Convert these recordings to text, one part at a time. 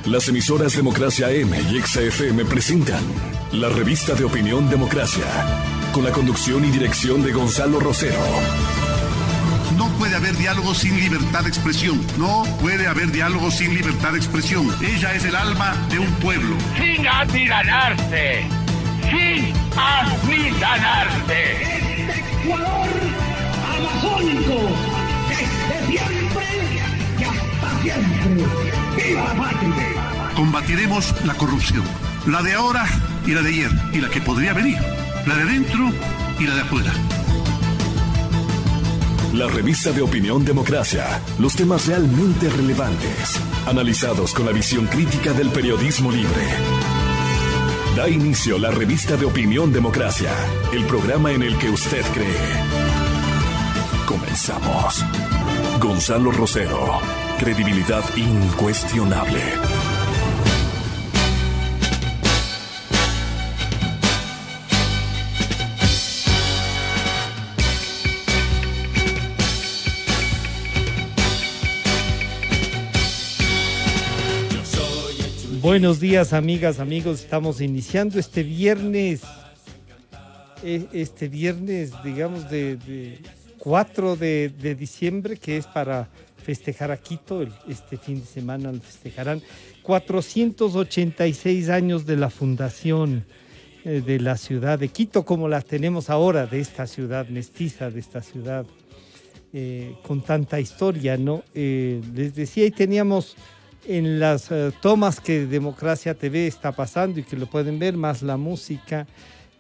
Las emisoras Democracia M y XFM presentan la revista de opinión Democracia, con la conducción y dirección de Gonzalo Rosero. No puede haber diálogo sin libertad de expresión. No puede haber diálogo sin libertad de expresión. Ella es el alma de un pueblo. Sin amilanarse. Sin amilanarse. Este Ecuador amazónico, desde siempre y hasta siempre. ¡Viva la patria! Combatiremos la corrupción. La de ahora y la de ayer. Y la que podría venir. La de dentro y la de afuera. La revista de opinión Democracia. Los temas realmente relevantes. Analizados con la visión crítica del periodismo libre. Da inicio la revista de opinión Democracia. El programa en el que usted cree. Comenzamos. Gonzalo Rosero. Credibilidad incuestionable. Buenos días, amigas, amigos. Estamos iniciando este viernes, digamos, de 4 de diciembre, que es para festejar a Quito. Este fin de semana lo festejarán 486 años de la fundación de la ciudad de Quito, como la tenemos ahora, de esta ciudad mestiza, de esta ciudad con tanta historia, ¿no? Les decía, y teníamos en las tomas que Democracia TV está pasando y que lo pueden ver, más la música.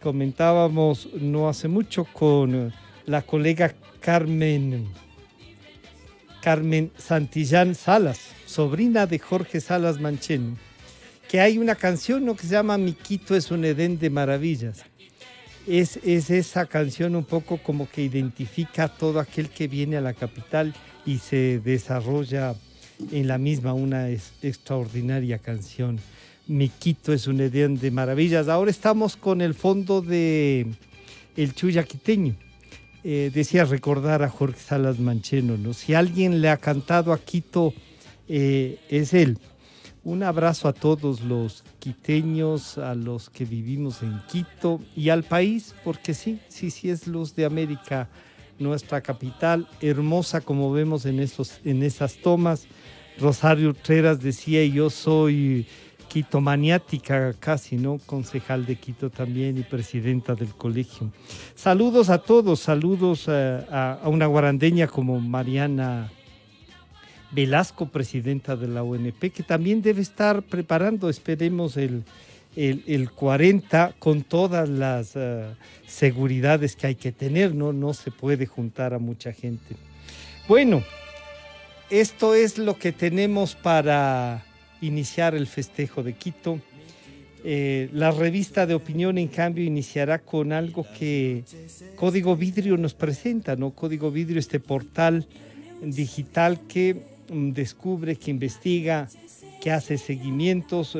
Comentábamos no hace mucho con la colega Carmen Santillán Salas, sobrina de Jorge Salas Mancheno, que hay una canción, ¿no?, que se llama Mi Quito es un Edén de Maravillas. Es esa canción un poco como que identifica a todo aquel que viene a la capital y se desarrolla en la misma una extraordinaria canción. Mi Quito es un Edén de Maravillas. Ahora estamos con el fondo de El Chuya Quiteño. Decía recordar a Jorge Salas Mancheno, ¿no? Si alguien le ha cantado a Quito, es él. Un abrazo a todos los quiteños, a los que vivimos en Quito y al país, porque sí es luz de América, nuestra capital, hermosa como vemos en esas tomas. Rosario Utreras decía, yo soy quitomaniática casi, ¿no? Concejal de Quito también y presidenta del colegio. Saludos a todos, saludos a una guarandeña como Mariana Velasco, presidenta de la UNP, que también debe estar preparando, esperemos, el 40 con todas las seguridades que hay que tener, ¿no? No se puede juntar a mucha gente. Bueno, esto es lo que tenemos para iniciar el festejo de Quito. La revista de opinión, en cambio, iniciará con algo que Código Vidrio nos presenta, ¿no? Código Vidrio, este portal digital que descubre, que investiga, que hace seguimientos,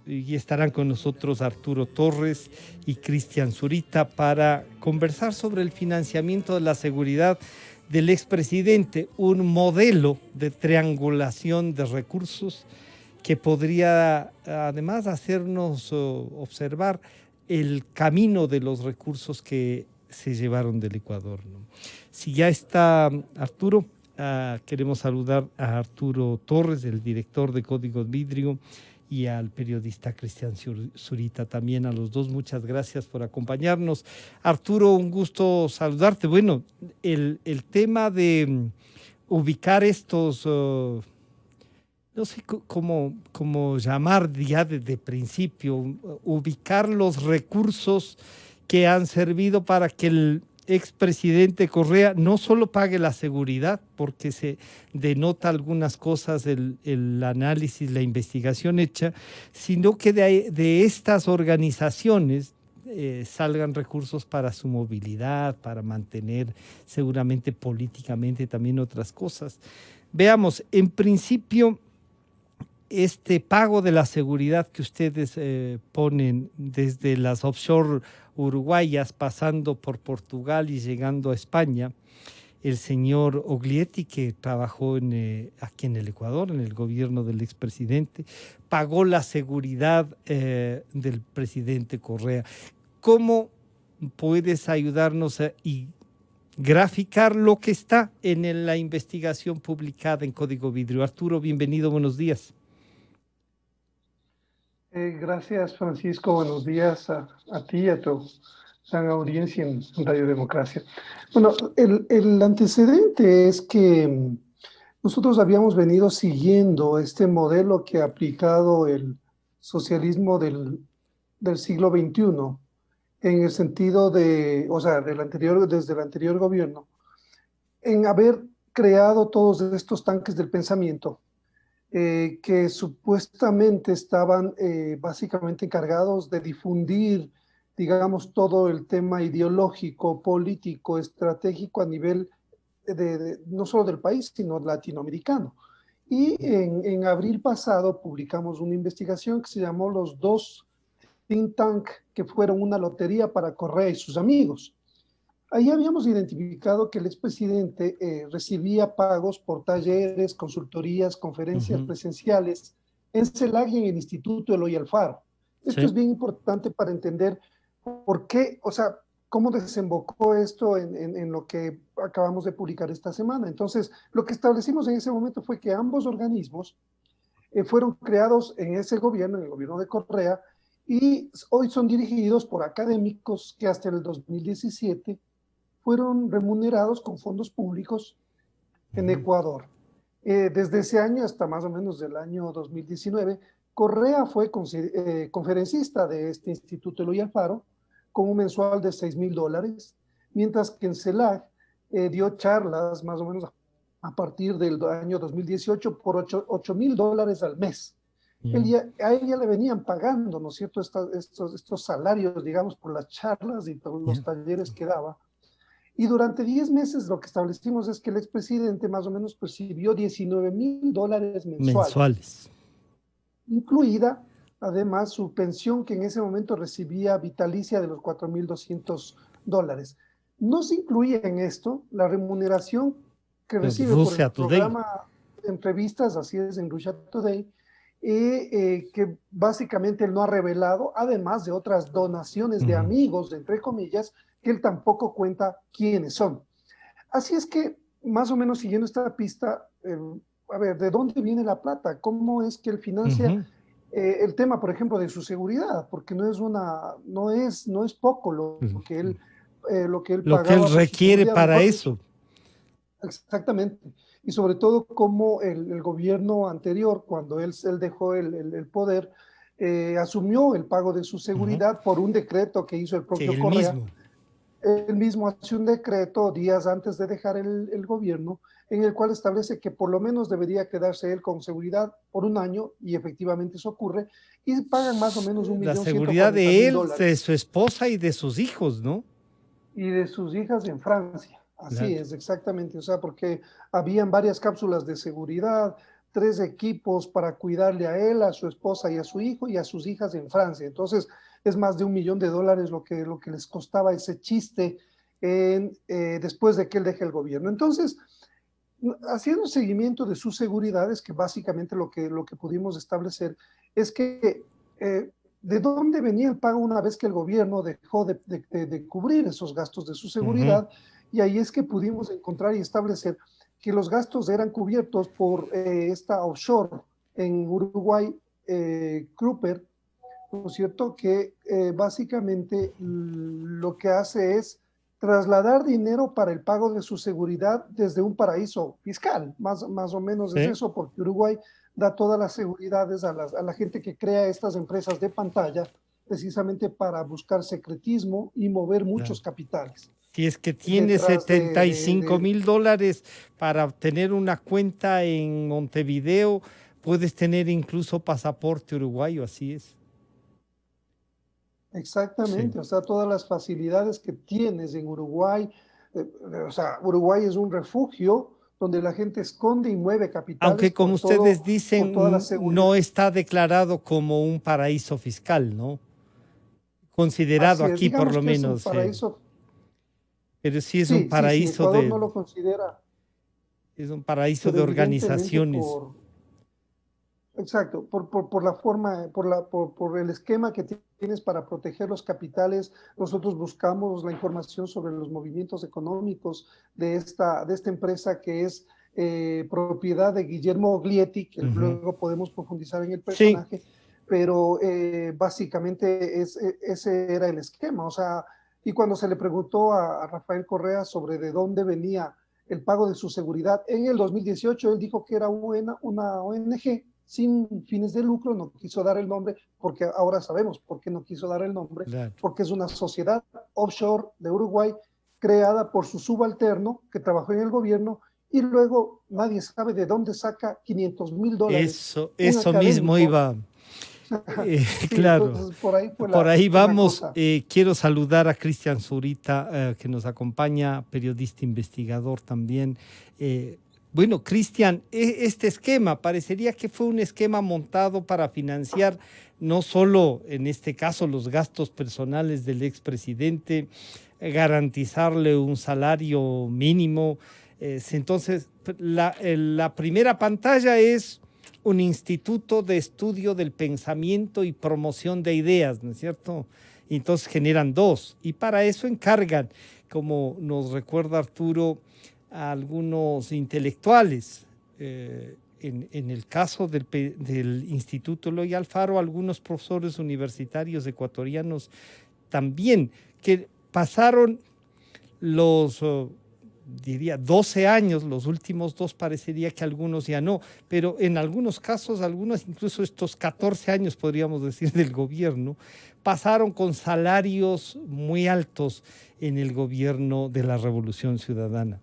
y estarán con nosotros Arturo Torres y Cristian Zurita para conversar sobre el financiamiento de la seguridad del expresidente, un modelo de triangulación de recursos que podría además hacernos observar el camino de los recursos que se llevaron del Ecuador, ¿no? Si ya está Arturo, queremos saludar a Arturo Torres, el director de Código Vidrio, y al periodista Cristian Zurita, también a los dos. Muchas gracias por acompañarnos. Arturo, un gusto saludarte. Bueno, el tema de ubicar estos, no sé cómo llamar ya desde principio, ubicar los recursos que han servido para que el expresidente Correa no solo pague la seguridad, porque se denota algunas cosas, el análisis, la investigación hecha, sino que de estas organizaciones salgan recursos para su movilidad, para mantener seguramente políticamente también otras cosas. Veamos, en principio, este pago de la seguridad que ustedes ponen desde las offshore uruguayas, pasando por Portugal y llegando a España, el señor Oglietti, que trabajó aquí en el Ecuador, en el gobierno del expresidente, pagó la seguridad del presidente Correa. ¿Cómo puedes ayudarnos y graficar lo que está en la investigación publicada en Código Vidrio? Arturo, bienvenido, buenos días. Gracias, Francisco. Buenos días a ti y a tu gran audiencia en Radio Democracia. Bueno, el antecedente es que nosotros habíamos venido siguiendo este modelo que ha aplicado el socialismo del siglo XXI, en el sentido de, o sea, desde el anterior gobierno, en haber creado todos estos tanques del pensamiento que supuestamente estaban básicamente encargados de difundir, digamos, todo el tema ideológico, político, estratégico a nivel no solo del país, sino latinoamericano. Y en abril pasado publicamos una investigación que se llamó Los dos think tank que fueron una lotería para Correa y sus amigos. Ahí habíamos identificado que el expresidente recibía pagos por talleres, consultorías, conferencias presenciales en CELAC y en el Instituto Eloy Alfaro. Esto es bien importante para entender por qué, o sea, cómo desembocó esto en lo que acabamos de publicar esta semana. Entonces, lo que establecimos en ese momento fue que ambos organismos fueron creados en ese gobierno, en el gobierno de Correa, y hoy son dirigidos por académicos que hasta el 2017 fueron remunerados con fondos públicos en Ecuador. Desde ese año hasta más o menos del año 2019, Correa fue conferencista de este Instituto Eloy Alfaro con un mensual de $6,000, mientras que en CELAC dio charlas más o menos a partir del año 2018 por $8,000 al mes. A ella le venían pagando, ¿no es cierto?, estos salarios, digamos, por las charlas y por los talleres que daba. Y durante 10 meses lo que establecimos es que el expresidente más o menos percibió $19,000 mensuales. Incluida, además, su pensión que en ese momento recibía vitalicia de los $4,200. No se incluye en esto la remuneración que recibe por el programa de entrevistas, así es, en Russia Today, que básicamente él no ha revelado, además de otras donaciones de amigos, entre comillas, que él tampoco cuenta quiénes son. Así es que, más o menos siguiendo esta pista, a ver, ¿de dónde viene la plata? ¿Cómo es que él financia el tema, por ejemplo, de su seguridad? Porque no es poco lo que él requiere para eso. Exactamente. Y sobre todo como el gobierno anterior, cuando él dejó el poder, asumió el pago de su seguridad por un decreto que hizo el propio Correa. Él mismo hace un decreto días antes de dejar el gobierno, en el cual establece que por lo menos debería quedarse él con seguridad por un año, y efectivamente eso ocurre, y pagan más o menos $1,140,000. La seguridad de él, de su esposa y de sus hijos, ¿no? Y de sus hijas en Francia. Así es, exactamente. O sea, porque habían varias cápsulas de seguridad, 3 equipos para cuidarle a él, a su esposa y a su hijo y a sus hijas en Francia. Entonces, es más de $1,000,000 lo que les costaba ese chiste después de que él deje el gobierno. Entonces, haciendo un seguimiento de sus seguridades, que básicamente lo que pudimos establecer es que de dónde venía el pago una vez que el gobierno dejó de cubrir esos gastos de su seguridad, y ahí es que pudimos encontrar y establecer que los gastos eran cubiertos por esta offshore en Uruguay, Kruper, ¿no es cierto?, que básicamente lo que hace es trasladar dinero para el pago de su seguridad desde un paraíso fiscal, más o menos es eso, porque Uruguay da todas las seguridades a la gente que crea estas empresas de pantalla, precisamente para buscar secretismo y mover muchos capitales. Si es que tiene $75,000 para tener una cuenta en Montevideo, puedes tener incluso pasaporte uruguayo, así es. Exactamente, o sea, todas las facilidades que tienes en Uruguay, o sea, Uruguay es un refugio donde la gente esconde y mueve capitales. Aunque como ustedes dicen, no está declarado como un paraíso fiscal, ¿no? Considerado aquí por lo menos. pero sí es un Sí, sí, sí, paraíso Ecuador de, no lo considera, es un paraíso pero de evidentemente organizaciones. exacto, por la forma, por el esquema que tienes para proteger los capitales. Nosotros buscamos la información sobre los movimientos económicos de esta empresa que es propiedad de Guillermo Oglietti, que Ujú. luego podemos profundizar en el Sí, personaje, pero básicamente ese era el esquema. O sea, y cuando se le preguntó a Rafael Correa sobre de dónde venía el pago de su seguridad en el 2018, él dijo que era una ONG sin fines de lucro, no quiso dar el nombre, porque ahora sabemos por qué no quiso dar el nombre, claro. porque es una sociedad offshore de Uruguay creada por su subalterno que trabajó en el gobierno y luego nadie sabe de dónde saca $500,000. Un Eso mismo académico. iba. Sí, Claro, entonces por ahí fue por ahí la vamos. cosa. Quiero saludar a Cristian Zurita, que nos acompaña, periodista investigador también. Bueno, Cristian, este esquema parecería que fue un esquema montado para financiar no solo, en este caso, los gastos personales del expresidente, garantizarle un salario mínimo. Entonces, la primera pantalla es un instituto de estudio del pensamiento y promoción de ideas, ¿no es cierto? Y entonces generan dos. Y para eso encargan, como nos recuerda Arturo, a algunos intelectuales. En el caso del Instituto Eloy Alfaro, algunos profesores universitarios ecuatorianos también, que pasaron los diría 12 años, los últimos dos parecería que algunos ya no, pero en algunos casos, algunos incluso estos 14 años podríamos decir del gobierno, pasaron con salarios muy altos en el gobierno de la Revolución Ciudadana.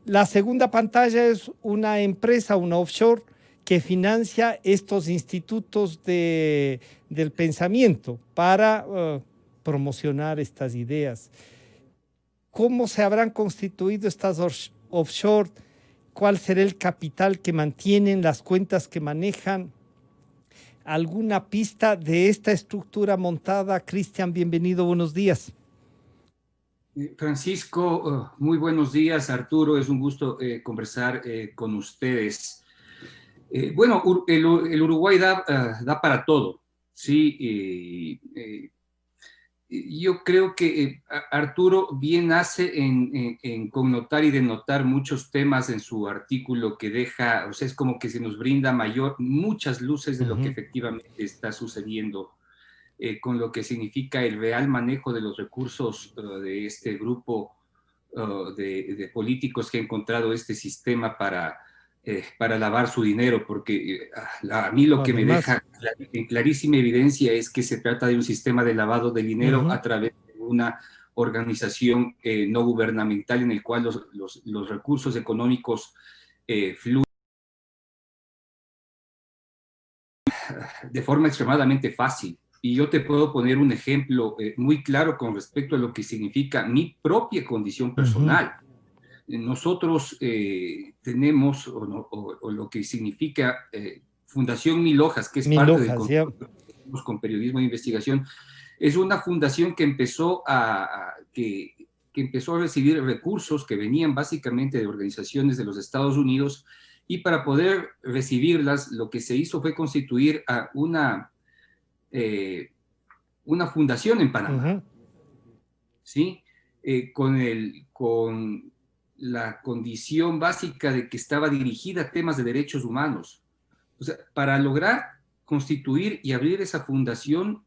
La segunda pantalla es una empresa, una offshore, que financia estos institutos del pensamiento para promocionar estas ideas. ¿Cómo se habrán constituido estas offshore? ¿Cuál será el capital que mantienen, las cuentas que manejan? ¿Alguna pista de esta estructura montada? Cristian, bienvenido, buenos días. Francisco, muy buenos días. Arturo, es un gusto conversar con ustedes. Bueno, el Uruguay da para todo, ¿sí? Yo creo que Arturo bien hace en connotar y denotar muchos temas en su artículo que deja, o sea, es como que se nos brinda muchas luces de lo que efectivamente está sucediendo con lo que significa el real manejo de los recursos de este grupo de políticos que ha encontrado este sistema para lavar su dinero, porque a mí lo que me Además, deja en clarísima evidencia es que se trata de un sistema de lavado de dinero a través de una organización no gubernamental en el cual los recursos económicos fluyen de forma extremadamente fácil. Y yo te puedo poner un ejemplo muy claro con respecto a lo que significa mi propia condición personal. Nosotros tenemos, o lo que significa Fundación Mil Hojas, que es mil parte del hojas, ya. consorcio que tenemos con periodismo de investigación, es una fundación que empezó que empezó a recibir recursos que venían básicamente de organizaciones de los Estados Unidos, y para poder recibirlas, lo que se hizo fue constituir a una fundación en Panamá, ¿sí? Con la condición básica de que estaba dirigida a temas de derechos humanos. O sea, para lograr constituir y abrir esa fundación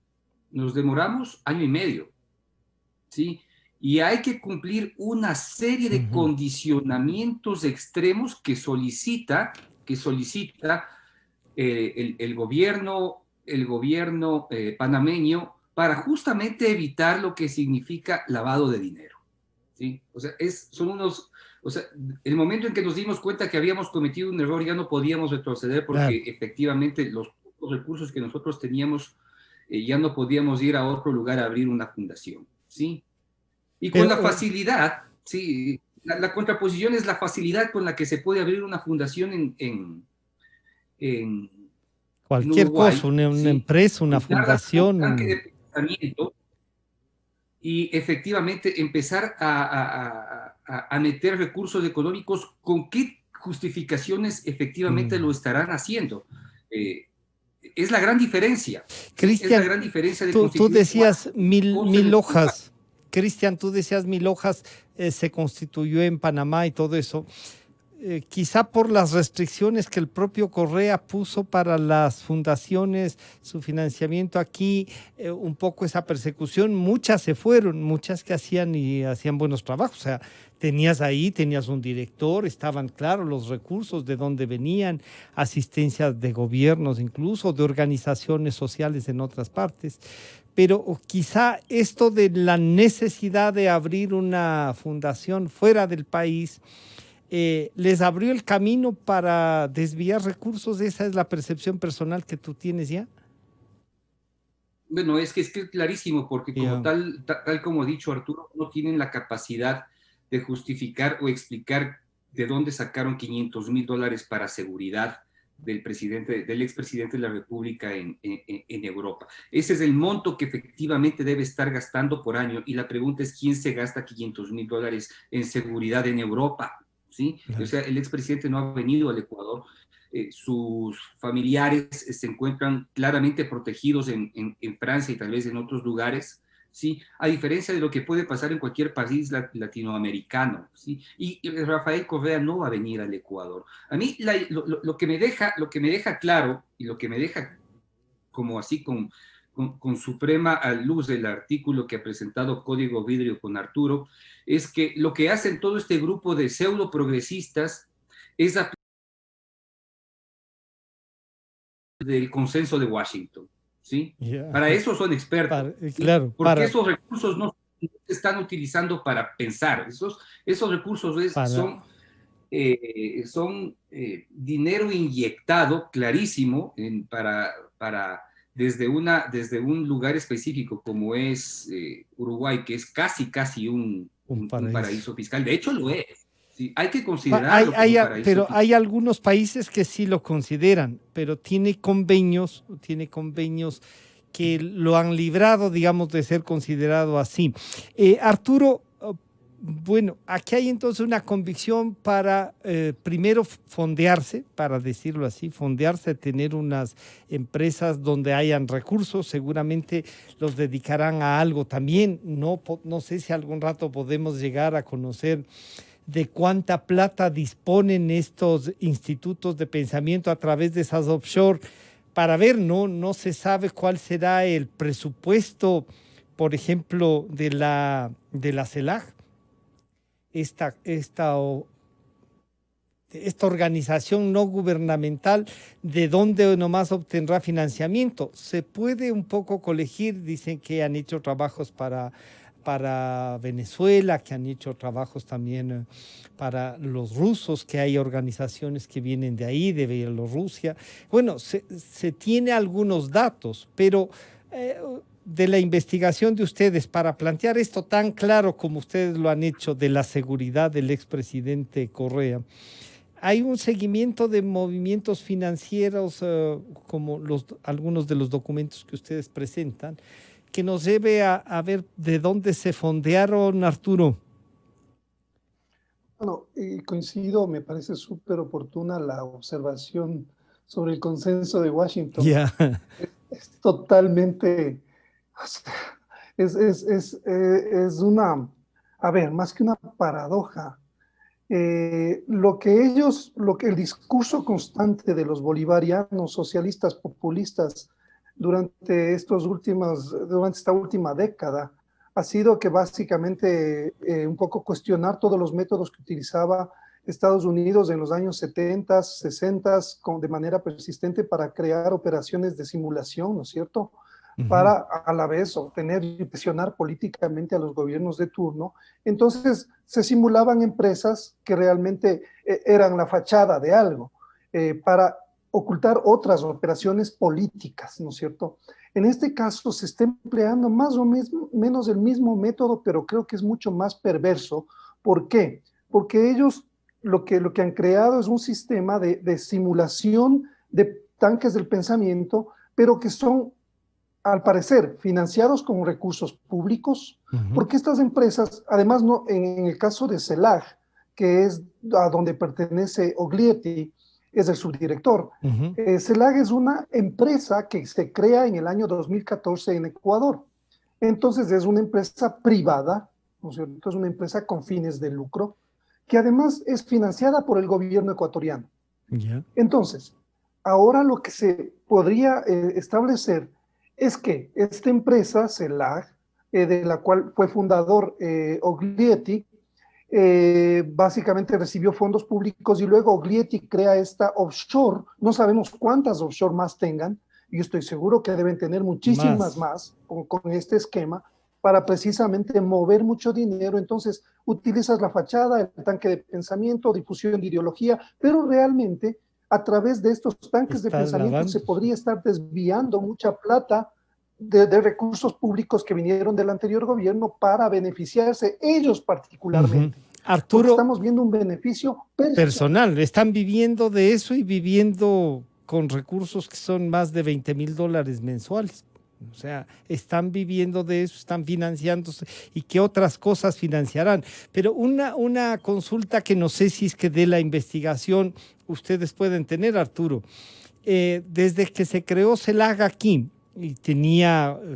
nos demoramos 1 año y medio, ¿sí? Y hay que cumplir una serie de condicionamientos extremos que solicita el gobierno panameño para justamente evitar lo que significa lavado de dinero, ¿sí? O sea, el momento en que nos dimos cuenta que habíamos cometido un error ya no podíamos retroceder porque efectivamente los recursos que nosotros teníamos ya no podíamos ir a otro lugar a abrir una fundación, ¿sí? Y con la Pero facilidad, ¿sí? La contraposición es la facilidad con la que se puede abrir una fundación en cualquier Uruguay, cosa, una ¿sí? empresa, una Y darla como tanque fundación. de pensamiento, y efectivamente empezar a meter recursos económicos. ¿Con qué justificaciones efectivamente lo estarán haciendo? Es la gran diferencia. ¿Sí? Es la Cristian, gran diferencia de tú constituir decías mil un país. hojas. Cristian, tú decías 1000 hojas, se constituyó en Panamá y todo eso. Quizá por las restricciones que el propio Correa puso para las fundaciones, su financiamiento aquí, un poco esa persecución, muchas se fueron, muchas que hacían buenos trabajos, o sea, tenías un director, estaban claros los recursos, de dónde venían, asistencia de gobiernos incluso, de organizaciones sociales en otras partes, pero quizá esto de la necesidad de abrir una fundación fuera del país, les abrió el camino para desviar recursos. Esa es la percepción personal que tú tienes ya. Bueno, es que es clarísimo, porque como Yeah. tal como ha dicho Arturo, no tienen la capacidad de justificar o explicar de dónde sacaron $500,000 para seguridad del expresidente de la República en Europa. Ese es el monto que efectivamente debe estar gastando por año, y la pregunta es: ¿quién se gasta $500,000 en seguridad en Europa? ¿Sí? O sea, el expresidente no ha venido al Ecuador. Sus familiares se encuentran claramente protegidos en Francia y tal vez en otros lugares, ¿sí? A diferencia de lo que puede pasar en cualquier país latinoamericano, ¿sí? Y Rafael Correa no va a venir al Ecuador. A mí lo que me deja claro, y lo que me deja como así con suprema luz del artículo que ha presentado Código Vidrio con Arturo, es que lo que hacen todo este grupo de pseudo progresistas es del consenso de Washington, ¿sí? Yeah. Para eso son expertos, ¿sí? Claro, Porque esos recursos no se están utilizando para pensar. Esos recursos son dinero inyectado clarísimo desde un lugar específico como es Uruguay, que es casi un paraíso fiscal. De hecho, lo es. Sí, hay que considerarlo como un paraíso pero fiscal. hay algunos países que sí lo consideran, pero tiene convenios que lo han librado, digamos, de ser considerado así. Arturo, bueno, aquí hay entonces una convicción para primero fondearse, para decirlo así, fondearse, tener unas empresas donde hayan recursos, seguramente los dedicarán a algo también. No sé si algún rato podemos llegar a conocer de cuánta plata disponen estos institutos de pensamiento a través de esas offshore, para ver, no se sabe cuál será el presupuesto, por ejemplo, de la CELAC, esta organización no gubernamental, de dónde nomás obtendrá financiamiento. Se puede un poco colegir, dicen que han hecho trabajos para Venezuela, que han hecho trabajos también para los rusos, que hay organizaciones que vienen de ahí, de Bielorrusia. Bueno, se tiene algunos datos, pero de la investigación de ustedes, para plantear esto tan claro como ustedes lo han hecho de la seguridad del expresidente Correa, ¿hay un seguimiento de movimientos financieros como algunos de los documentos que ustedes presentan, que nos lleve a ver de dónde se fondearon, Arturo? Bueno, coincido, me parece súper oportuna la observación sobre el consenso de Washington. Yeah. Es totalmente, o sea, es una, a ver, más que una paradoja. El discurso constante de los bolivarianos, socialistas, populistas, durante esta última década, ha sido que básicamente un poco cuestionar todos los métodos que utilizaba Estados Unidos en los años 70, 60, de manera persistente para crear operaciones de simulación, ¿no es cierto? Para a la vez obtener y presionar políticamente a los gobiernos de turno. Entonces se simulaban empresas que realmente eran la fachada de algo, para ocultar otras operaciones políticas, ¿no es cierto? En este caso se está empleando más o menos el mismo método, pero creo que es mucho más perverso. ¿Por qué? Porque ellos lo que han creado es un sistema de simulación de tanques del pensamiento, pero que son al parecer, financiados con recursos públicos, porque estas empresas, además, no, en el caso de CELAG, que es a donde pertenece Oglietti, es el subdirector. CELAG es una empresa que se crea en el año 2014 en Ecuador. Entonces es una empresa privada, ¿no es cierto? Es una empresa con fines de lucro, que además es financiada por el gobierno ecuatoriano. Entonces, ahora lo que se podría establecer es que esta empresa, CELAG, de la cual fue fundador Oglietti, básicamente recibió fondos públicos y luego Oglietti crea esta offshore. No sabemos cuántas offshore más tengan, y estoy seguro que deben tener muchísimas más con este esquema para precisamente mover mucho dinero. Entonces utilizas la fachada, el tanque de pensamiento, difusión de ideología, pero realmente a través de estos tanques de pensamiento se podría estar desviando mucha plata de recursos públicos que vinieron del anterior gobierno para beneficiarse ellos particularmente. Arturo, porque estamos viendo un beneficio personal. Están viviendo de eso y viviendo con recursos que son más de $20,000 mensuales. O sea, están viviendo de eso, están financiándose y qué otras cosas financiarán. Pero una consulta que no sé si es que de la investigación ustedes pueden tener, Arturo. Desde que se creó CELAG aquí y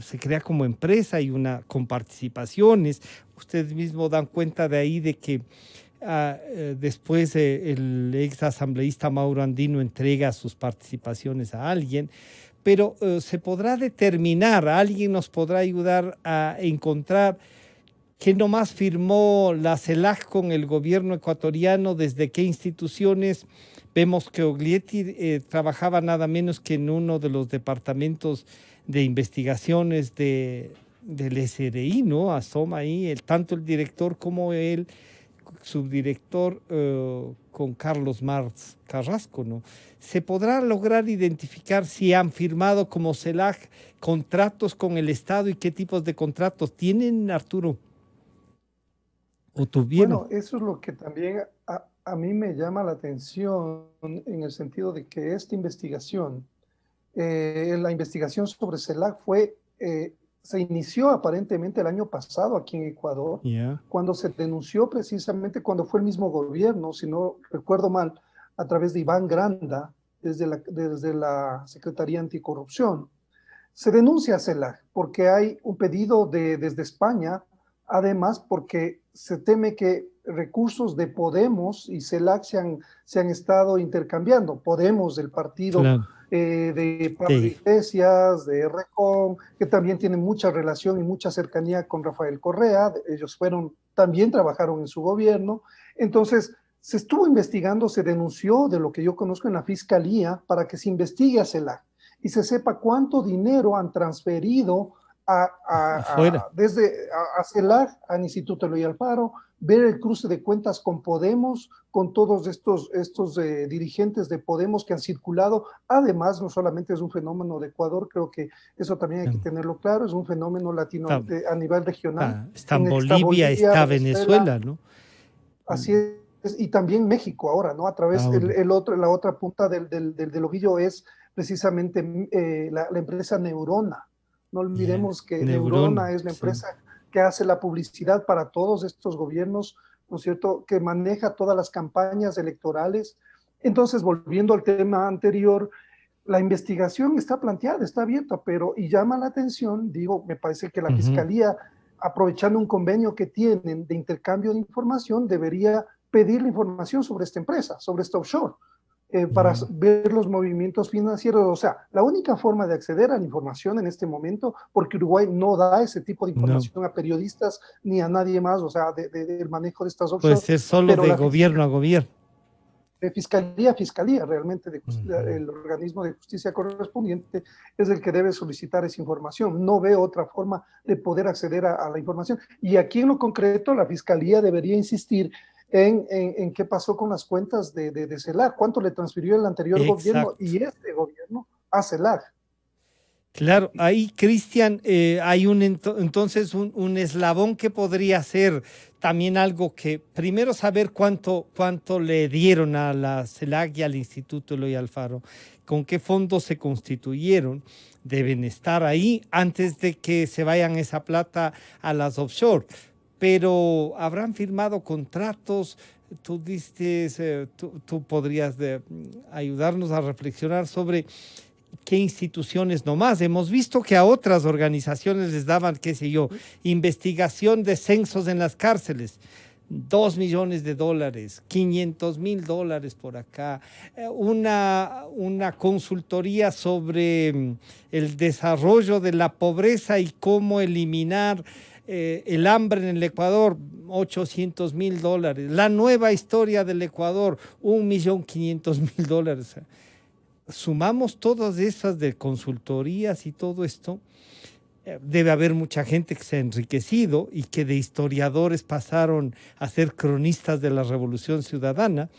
se crea como empresa y con participaciones, ustedes mismos dan cuenta de ahí de que después el ex asambleísta Mauro Andino entrega sus participaciones a alguien, pero se podrá determinar, alguien nos podrá ayudar a encontrar qué nomás firmó la CELAG con el gobierno ecuatoriano, desde qué instituciones. Vemos que Oglietti trabajaba nada menos que en uno de los departamentos de investigaciones del SRI, ¿no? Asoma ahí, tanto el director como el subdirector con Carlos Marx Carrasco, ¿no? ¿Se podrá lograr identificar si han firmado como CELAG contratos con el Estado y qué tipos de contratos tienen, Arturo? ¿O tuvieron? Bueno, eso es lo que también a mí me llama la atención en el sentido de que esta investigación, la investigación sobre CELAG se inició aparentemente el año pasado aquí en Ecuador, cuando se denunció precisamente cuando fue el mismo gobierno, si no recuerdo mal, a través de Iván Granda, desde la Secretaría Anticorrupción. Se denuncia a CELAG porque hay un pedido desde España, además porque se teme que recursos de Podemos y CELAG se han estado intercambiando. Podemos, del partido de Pablo Iglesias, de RECON, que también tiene mucha relación y mucha cercanía con Rafael Correa. Ellos también trabajaron en su gobierno. Entonces, se estuvo investigando, se denunció de lo que yo conozco en la Fiscalía para que se investigue a CELAG y se sepa cuánto dinero han transferido desde CELAG al Instituto Eloy Alfaro, ver el cruce de cuentas con Podemos, con todos estos dirigentes de Podemos que han circulado. Además, no solamente es un fenómeno de Ecuador, creo que eso también hay que tenerlo claro, es un fenómeno latino a nivel regional. Está en Bolivia, está Venezuela, ¿no? Así es, y también México ahora, ¿no? A través la otra punta del ovillo es precisamente la empresa Neurona. No olvidemos que Neurona es la empresa que hace la publicidad para todos estos gobiernos, ¿no es cierto?, que maneja todas las campañas electorales. Entonces, volviendo al tema anterior, la investigación está planteada, está abierta, y llama la atención, me parece que la Fiscalía, aprovechando un convenio que tienen de intercambio de información, debería pedir la información sobre esta empresa, sobre esta offshore, para ver los movimientos financieros. O sea, la única forma de acceder a la información en este momento, porque Uruguay no da ese tipo de información a periodistas ni a nadie más, o sea, del manejo de estas offshore. Puede ser solo de gobierno a gobierno. De fiscalía a fiscalía, realmente el organismo de justicia correspondiente es el que debe solicitar esa información. No veo otra forma de poder acceder a la información. Y aquí en lo concreto, la fiscalía debería insistir en qué pasó con las cuentas de CELAG, cuánto le transfirió el anterior gobierno y este gobierno a CELAG. Claro, ahí, Cristian, hay entonces un eslabón que podría ser también algo que, primero saber cuánto le dieron a la CELAC y al Instituto Eloy Alfaro, con qué fondos se constituyeron, deben estar ahí antes de que se vayan esa plata a las offshore, pero habrán firmado contratos. Tú dices, tú podrías ayudarnos a reflexionar sobre qué instituciones nomás. Hemos visto que a otras organizaciones les daban, qué sé yo, investigación de censos en las cárceles. $2 millones, $500,000 por acá, una consultoría sobre el desarrollo de la pobreza y cómo eliminar el hambre en el Ecuador, $800,000, la nueva historia del Ecuador, $1,500,000. Sumamos todas esas de consultorías y todo esto, debe haber mucha gente que se ha enriquecido y que de historiadores pasaron a ser cronistas de la Revolución Ciudadana.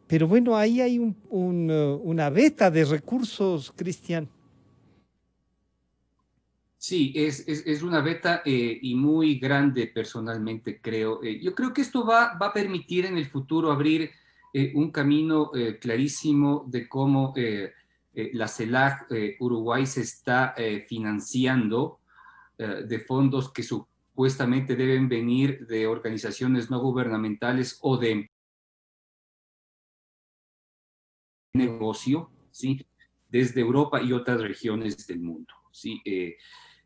Pero bueno, ahí hay una veta de recursos, Cristian. Sí, es una beta y muy grande personalmente, creo. Yo creo que esto va a permitir en el futuro abrir un camino clarísimo de cómo la CELAC Uruguay se está financiando de fondos que supuestamente deben venir de organizaciones no gubernamentales o de negocio, ¿sí? Desde Europa y otras regiones del mundo, ¿sí?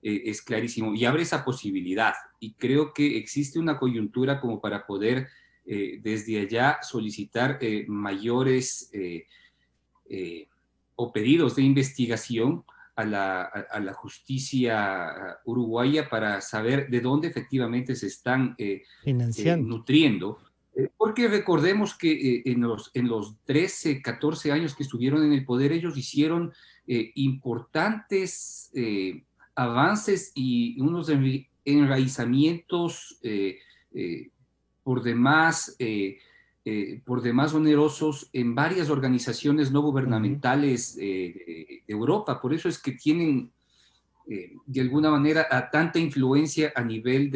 Es clarísimo y abre esa posibilidad y creo que existe una coyuntura como para poder desde allá solicitar mayores o pedidos de investigación a la justicia uruguaya para saber de dónde efectivamente se están nutriendo. Porque recordemos que en los 13, 14 años que estuvieron en el poder, ellos hicieron importantes avances y unos enraizamientos por demás onerosos en varias organizaciones no gubernamentales de Europa. Por eso es que tienen, de alguna manera, tanta influencia a nivel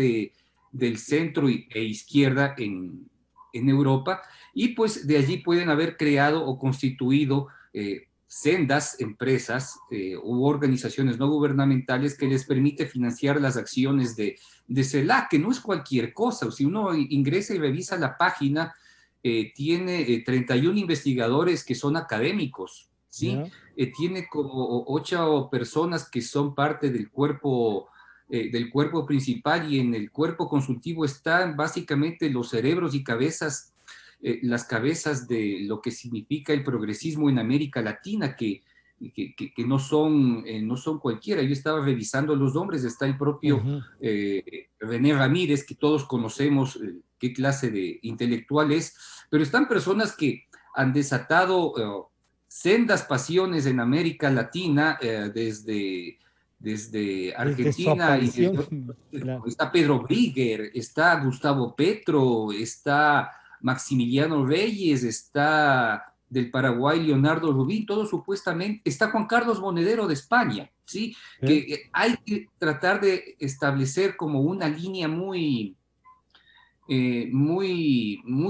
del centro e izquierda en Europa, y pues de allí pueden haber creado o constituido sendas empresas u organizaciones no gubernamentales que les permite financiar las acciones de CELAC, que no es cualquier cosa. Si uno ingresa y revisa la página, tiene 31 investigadores que son académicos, ¿sí? Yeah. Tiene como 8 personas que son parte del cuerpo principal, y en el cuerpo consultivo están básicamente los cerebros y cabezas, las cabezas de lo que significa el progresismo en América Latina, que no son cualquiera. Yo estaba revisando los nombres, está el propio René Ramírez, que todos conocemos qué clase de intelectual es, pero están personas que han desatado sendas pasiones en América Latina desde Argentina. Claro. Está Pedro Brigger, está Gustavo Petro, está Maximiliano Reyes, está del Paraguay Leonardo Rubín, todo supuestamente. Está Juan Carlos Monedero de España, ¿sí? Que hay que tratar de establecer como una línea muy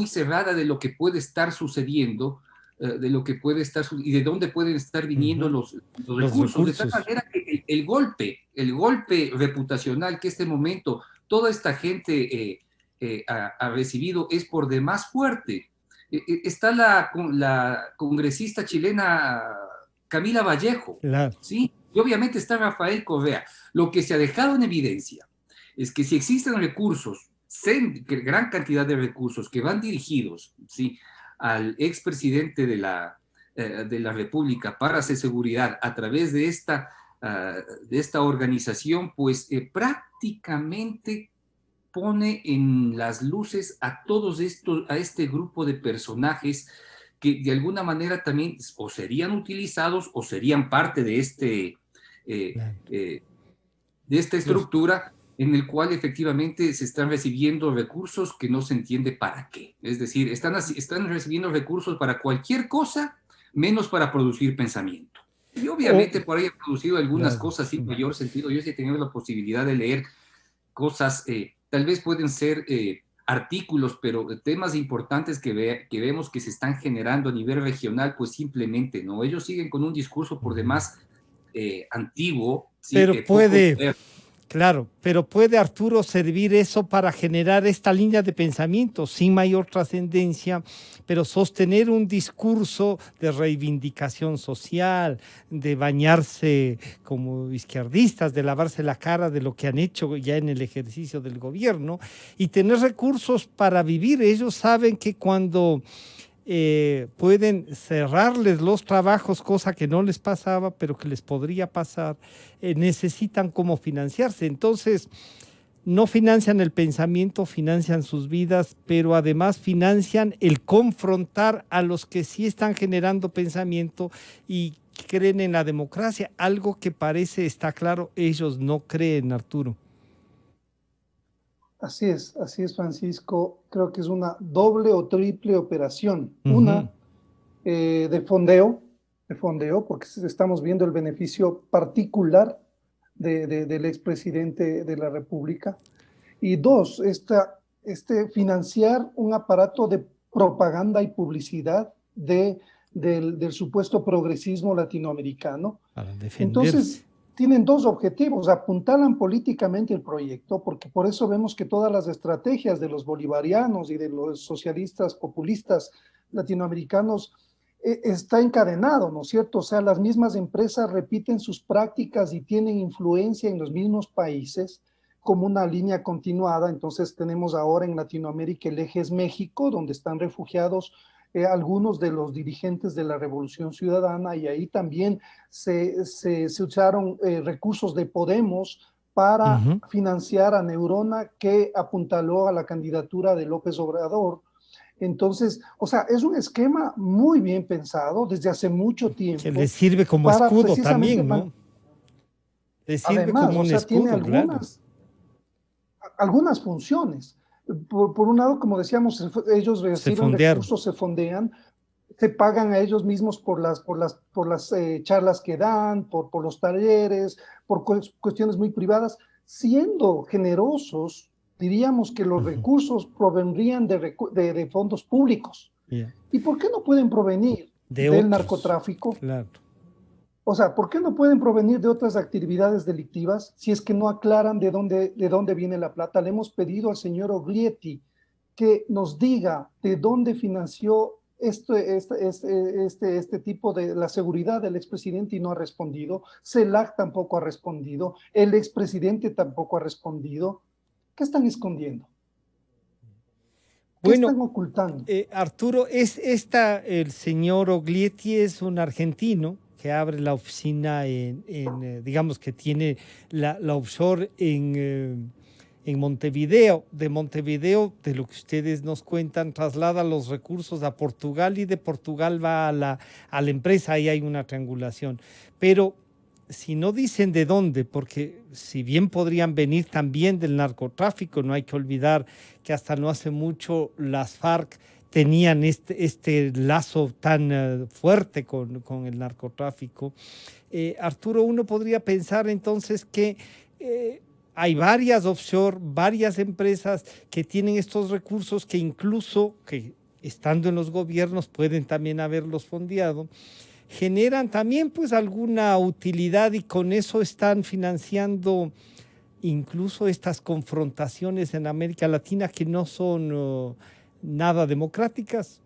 cerrada de lo que puede estar sucediendo, de lo que puede estar y de dónde pueden estar viniendo los recursos, de tal manera que el golpe reputacional que este momento toda esta gente ha recibido es por demás fuerte. Está la congresista chilena Camila Vallejo, claro, ¿sí? Y obviamente está Rafael Correa. Lo que se ha dejado en evidencia es que si existen recursos, gran cantidad de recursos que van dirigidos, ¿sí?, al expresidente de la República para hacer seguridad a través de esta organización, pues prácticamente pone en las luces a a este grupo de personajes que de alguna manera también o serían utilizados o serían parte de esta estructura en el cual efectivamente se están recibiendo recursos que no se entiende para qué. Es decir, están recibiendo recursos para cualquier cosa menos para producir pensamiento. Y obviamente por ahí he producido algunas cosas sin mayor sentido. Yo sí he tenido la posibilidad de leer cosas, tal vez pueden ser artículos, pero temas importantes que vemos que se están generando a nivel regional, pues simplemente, ¿no? Ellos siguen con un discurso por demás antiguo, ¿sí? Pero puede, Poco, claro, pero puede Arturo servir eso para generar esta línea de pensamiento sin mayor trascendencia, pero sostener un discurso de reivindicación social, de bañarse como izquierdistas, de lavarse la cara de lo que han hecho ya en el ejercicio del gobierno y tener recursos para vivir. Ellos saben que cuando pueden cerrarles los trabajos, cosa que no les pasaba, pero que les podría pasar, necesitan cómo financiarse. Entonces, no financian el pensamiento, financian sus vidas, pero además financian el confrontar a los que sí están generando pensamiento y creen en la democracia, algo que parece, está claro, ellos no creen, Arturo. Así es, Francisco. Creo que es una doble o triple operación. Una de fondeo, porque estamos viendo el beneficio particular del expresidente de la República. Y dos, financiar un aparato de propaganda y publicidad del supuesto progresismo latinoamericano. Para defenderse. Entonces, tienen dos objetivos: apuntalan políticamente el proyecto, porque por eso vemos que todas las estrategias de los bolivarianos y de los socialistas populistas latinoamericanos está encadenado, ¿no es cierto? O sea, las mismas empresas repiten sus prácticas y tienen influencia en los mismos países como una línea continuada. Entonces tenemos ahora en Latinoamérica el eje es México, donde están refugiados algunos de los dirigentes de la Revolución Ciudadana, y ahí también se usaron recursos de Podemos para financiar a Neurona, que apuntaló a la candidatura de López Obrador. Entonces, o sea, es un esquema muy bien pensado desde hace mucho tiempo. Que le sirve como escudo también, ¿no? Le sirve además, como un escudo, tiene algunas funciones. Por un lado, como decíamos, ellos reciben recursos, se fondean, se pagan a ellos mismos por las charlas que dan, por los talleres, por cuestiones muy privadas. Siendo generosos, diríamos que los recursos provendrían de fondos públicos. ¿Y por qué no pueden provenir del narcotráfico? Claro. O sea, ¿por qué no pueden provenir de otras actividades delictivas si es que no aclaran de dónde viene la plata? Le hemos pedido al señor Oglietti que nos diga de dónde financió este tipo de la seguridad del expresidente, y no ha respondido. CELAC tampoco ha respondido. El expresidente tampoco ha respondido. ¿Qué están escondiendo? ¿Qué están ocultando? Arturo, el señor Oglietti es un argentino que abre la oficina digamos que tiene la offshore en Montevideo. De Montevideo, de lo que ustedes nos cuentan, traslada los recursos a Portugal y de Portugal va a la empresa. Ahí hay una triangulación. Pero si no dicen de dónde, porque si bien podrían venir también del narcotráfico, no hay que olvidar que hasta no hace mucho las FARC tenían este lazo tan fuerte con el narcotráfico. Arturo, uno podría pensar entonces que hay varias offshore, varias empresas que tienen estos recursos que incluso, que estando en los gobiernos, pueden también haberlos fondeado, generan también pues alguna utilidad y con eso están financiando incluso estas confrontaciones en América Latina que no son nada democráticas.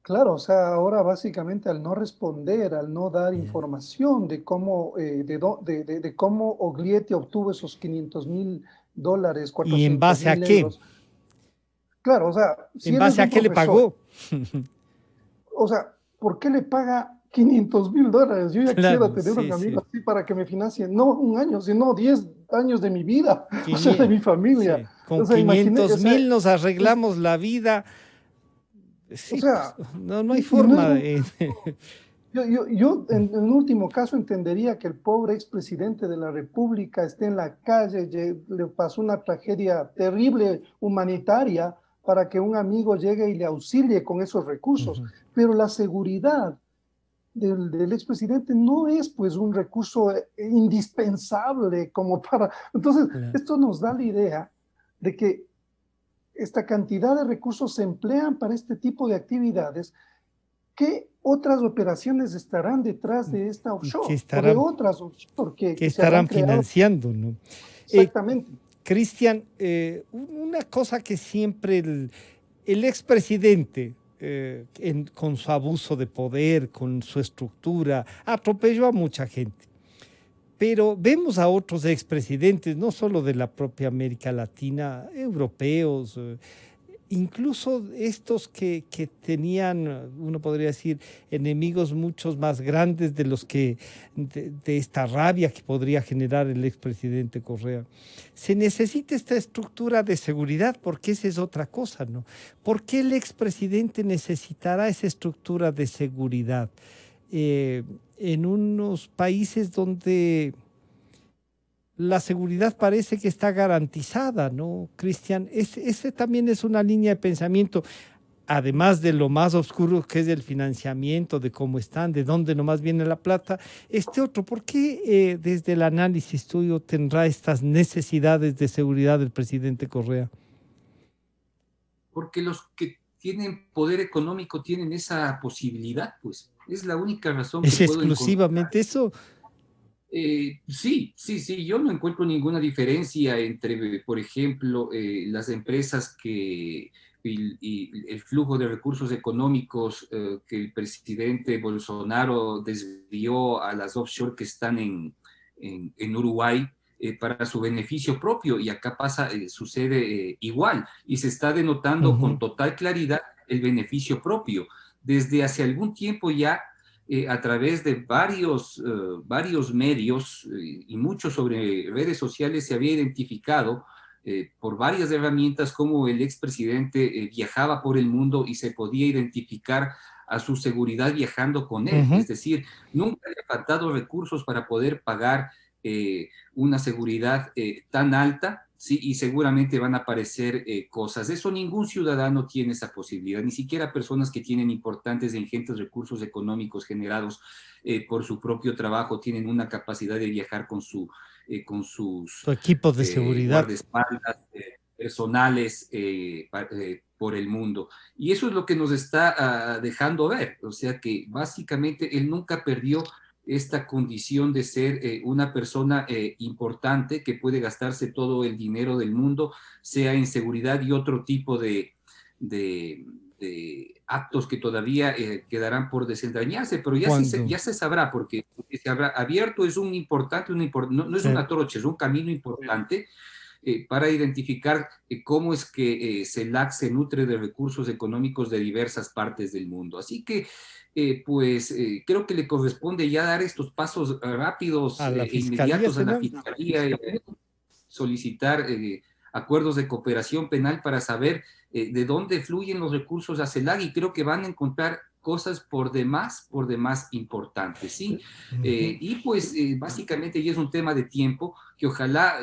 Claro, o sea, ahora básicamente al no responder, al no dar información de cómo, de cómo Oglietti obtuvo esos $500,000, 400,000 ¿Y en base a qué? euros. Claro, o sea, si ¿en base a qué le pagó? O sea, ¿por qué le paga $500,000? Yo ya quiero tener un amigo así para que me financie, no un año, sino 10 años de mi vida, o sea, de mi familia. Sí. Con 500,000 nos arreglamos la vida. Sí, o sea, pues, no hay forma de... Yo en último caso entendería que el pobre expresidente de la República esté en la calle, le pasó una tragedia terrible humanitaria para que un amigo llegue y le auxilie con esos recursos. Pero la seguridad del expresidente no es pues un recurso indispensable como para... Entonces, esto nos da la idea de que esta cantidad de recursos se emplean para este tipo de actividades. ¿Qué otras operaciones estarán detrás de esta offshore? O de otras offshore que estarán financiando, ¿no? Exactamente. Cristian, una cosa que siempre el expresidente, con su abuso de poder, con su estructura, atropelló a mucha gente. Pero vemos a otros expresidentes, no solo de la propia América Latina, europeos, incluso estos que tenían, uno podría decir, enemigos muchos más grandes de los que, de esta rabia que podría generar el expresidente Correa. Se necesita esta estructura de seguridad, porque esa es otra cosa, ¿no? ¿Por qué el expresidente necesitará esa estructura de seguridad? En unos países donde la seguridad parece que está garantizada, ¿no, Cristian? Ese también es una línea de pensamiento, además de lo más oscuro que es el financiamiento, de cómo están, de dónde nomás viene la plata. Este otro, ¿por qué desde el análisis tuyo tendrá estas necesidades de seguridad del presidente Correa? Porque los que tienen poder económico tienen esa posibilidad, pues. Es la única razón que ¿Es exclusivamente eso? Sí, yo no encuentro ninguna diferencia entre, por ejemplo, las empresas y el flujo de recursos económicos que el presidente Bolsonaro desvió a las offshore que están en Uruguay para su beneficio propio, y acá sucede igual, y se está denotando con total claridad el beneficio propio. Desde hace algún tiempo ya, a través de varios medios y muchos sobre redes sociales, se había identificado por varias herramientas cómo el expresidente viajaba por el mundo y se podía identificar a su seguridad viajando con él. Es decir, nunca le ha faltado recursos para poder pagar una seguridad tan alta, ¿sí? Y seguramente van a aparecer cosas. Eso ningún ciudadano tiene esa posibilidad, ni siquiera personas que tienen importantes e ingentes recursos económicos generados por su propio trabajo tienen una capacidad de viajar con sus equipos de seguridad, guardaespaldas personales por el mundo. Y eso es lo que nos está dejando ver. O sea que básicamente él nunca perdió esta condición de ser una persona importante que puede gastarse todo el dinero del mundo, sea en seguridad y otro tipo de actos que todavía quedarán por desentrañarse, pero ya se sabrá, porque se habrá abierto, es un importante, no es una trocha, es un camino importante para identificar cómo es que CELAC se nutre de recursos económicos de diversas partes del mundo. Así que creo que le corresponde ya dar estos pasos rápidos e inmediatos a la Fiscalía, solicitar acuerdos de cooperación penal para saber de dónde fluyen los recursos a CELAC, y creo que van a encontrar cosas por demás importantes, ¿sí? Y básicamente ya es un tema de tiempo que ojalá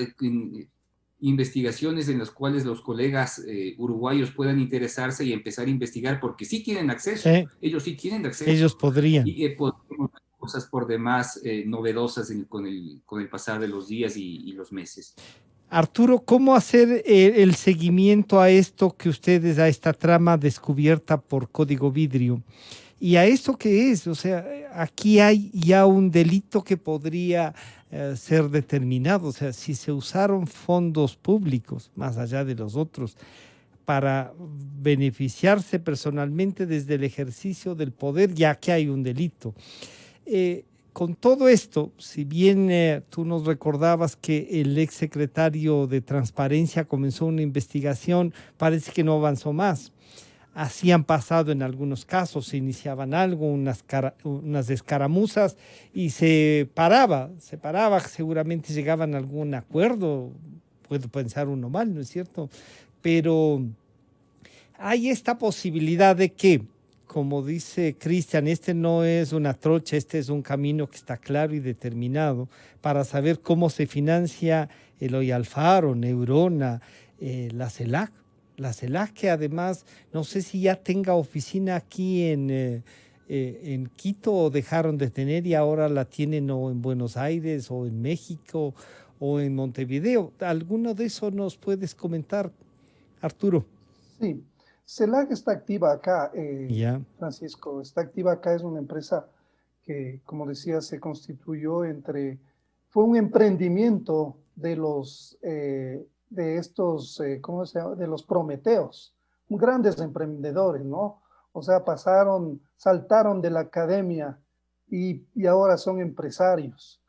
investigaciones en las cuales los colegas uruguayos puedan interesarse y empezar a investigar, porque sí tienen acceso, ellos sí tienen acceso. Ellos podrían. Y podemos ver cosas por demás novedosas con el pasar de los días y los meses. Arturo, ¿cómo hacer el seguimiento a esto que ustedes, a esta trama descubierta por Código Vidrio? ¿Y a esto qué es? O sea, aquí hay ya un delito que podría ser determinado. O sea, si se usaron fondos públicos, más allá de los otros, para beneficiarse personalmente desde el ejercicio del poder, ya que hay un delito. Con todo esto, si bien tú nos recordabas que el exsecretario de Transparencia comenzó una investigación, parece que no avanzó más. Así han pasado en algunos casos, se iniciaban algo, unas escaramuzas y se paraba, seguramente llegaban a algún acuerdo, puedo pensar uno mal, ¿no es cierto? Pero hay esta posibilidad de que, como dice Cristian, este no es una trocha, este es un camino que está claro y determinado para saber cómo se financia Eloy Alfaro, Neurona, la CELAC, que además, no sé si ya tenga oficina aquí en en Quito o dejaron de tener y ahora la tienen o en Buenos Aires o en México o en Montevideo. ¿Alguno de eso nos puedes comentar, Arturo? Sí, CELAC está activa acá, Ya. Francisco, está activa acá, es una empresa que, como decía, se constituyó fue un emprendimiento de de estos, ¿cómo se llama? De los prometeos, grandes emprendedores, ¿no? O sea, saltaron de la academia y ahora son empresarios.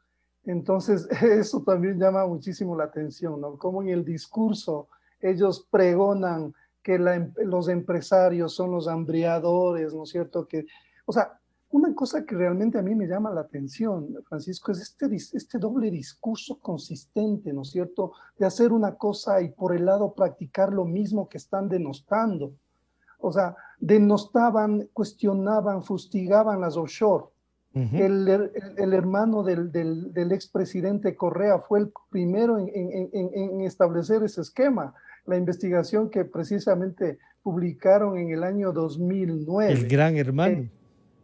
Entonces, eso también llama muchísimo la atención, ¿no? Como en el discurso ellos pregonan que los empresarios son los hambriadores, ¿no es cierto? O sea, una cosa que realmente a mí me llama la atención, Francisco, es este doble discurso consistente, ¿no es cierto? De hacer una cosa y por el lado practicar lo mismo que están denostando. O sea, denostaban, cuestionaban, fustigaban las offshore. El hermano del expresidente Correa fue el primero en establecer ese esquema. La investigación que precisamente publicaron en el año 2009. El Gran Hermano.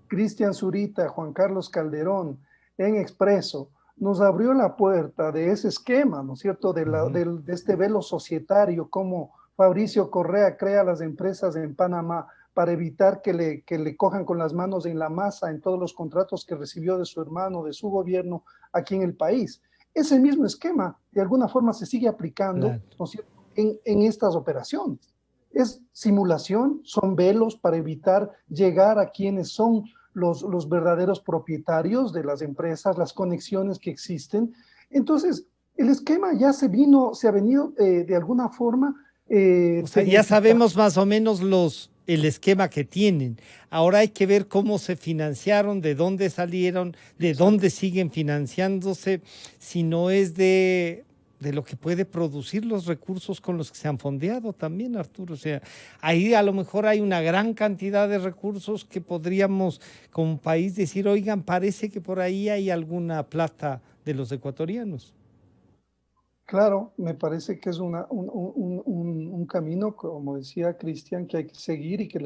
Cristian Zurita, Juan Carlos Calderón, en Expreso, nos abrió la puerta de ese esquema, ¿no es cierto?, de este velo societario, como Fabricio Correa crea las empresas en Panamá para evitar que le cojan con las manos en la masa en todos los contratos que recibió de su hermano, de su gobierno aquí en el país. Ese mismo esquema, de alguna forma, se sigue aplicando, claro, ¿no es cierto?, en estas operaciones. Es simulación, son velos para evitar llegar a quienes son los verdaderos propietarios de las empresas, las conexiones que existen. Entonces, el esquema ya se ha venido de alguna forma... o sea, ya sabemos más o menos el esquema que tienen. Ahora hay que ver cómo se financiaron, de dónde salieron, de dónde siguen financiándose, si no es de lo que puede producir los recursos con los que se han fondeado también, Arturo. O sea, ahí a lo mejor hay una gran cantidad de recursos que podríamos como país decir, oigan, parece que por ahí hay alguna plata de los ecuatorianos. Claro, me parece que es un camino, como decía Cristian, que hay que seguir y que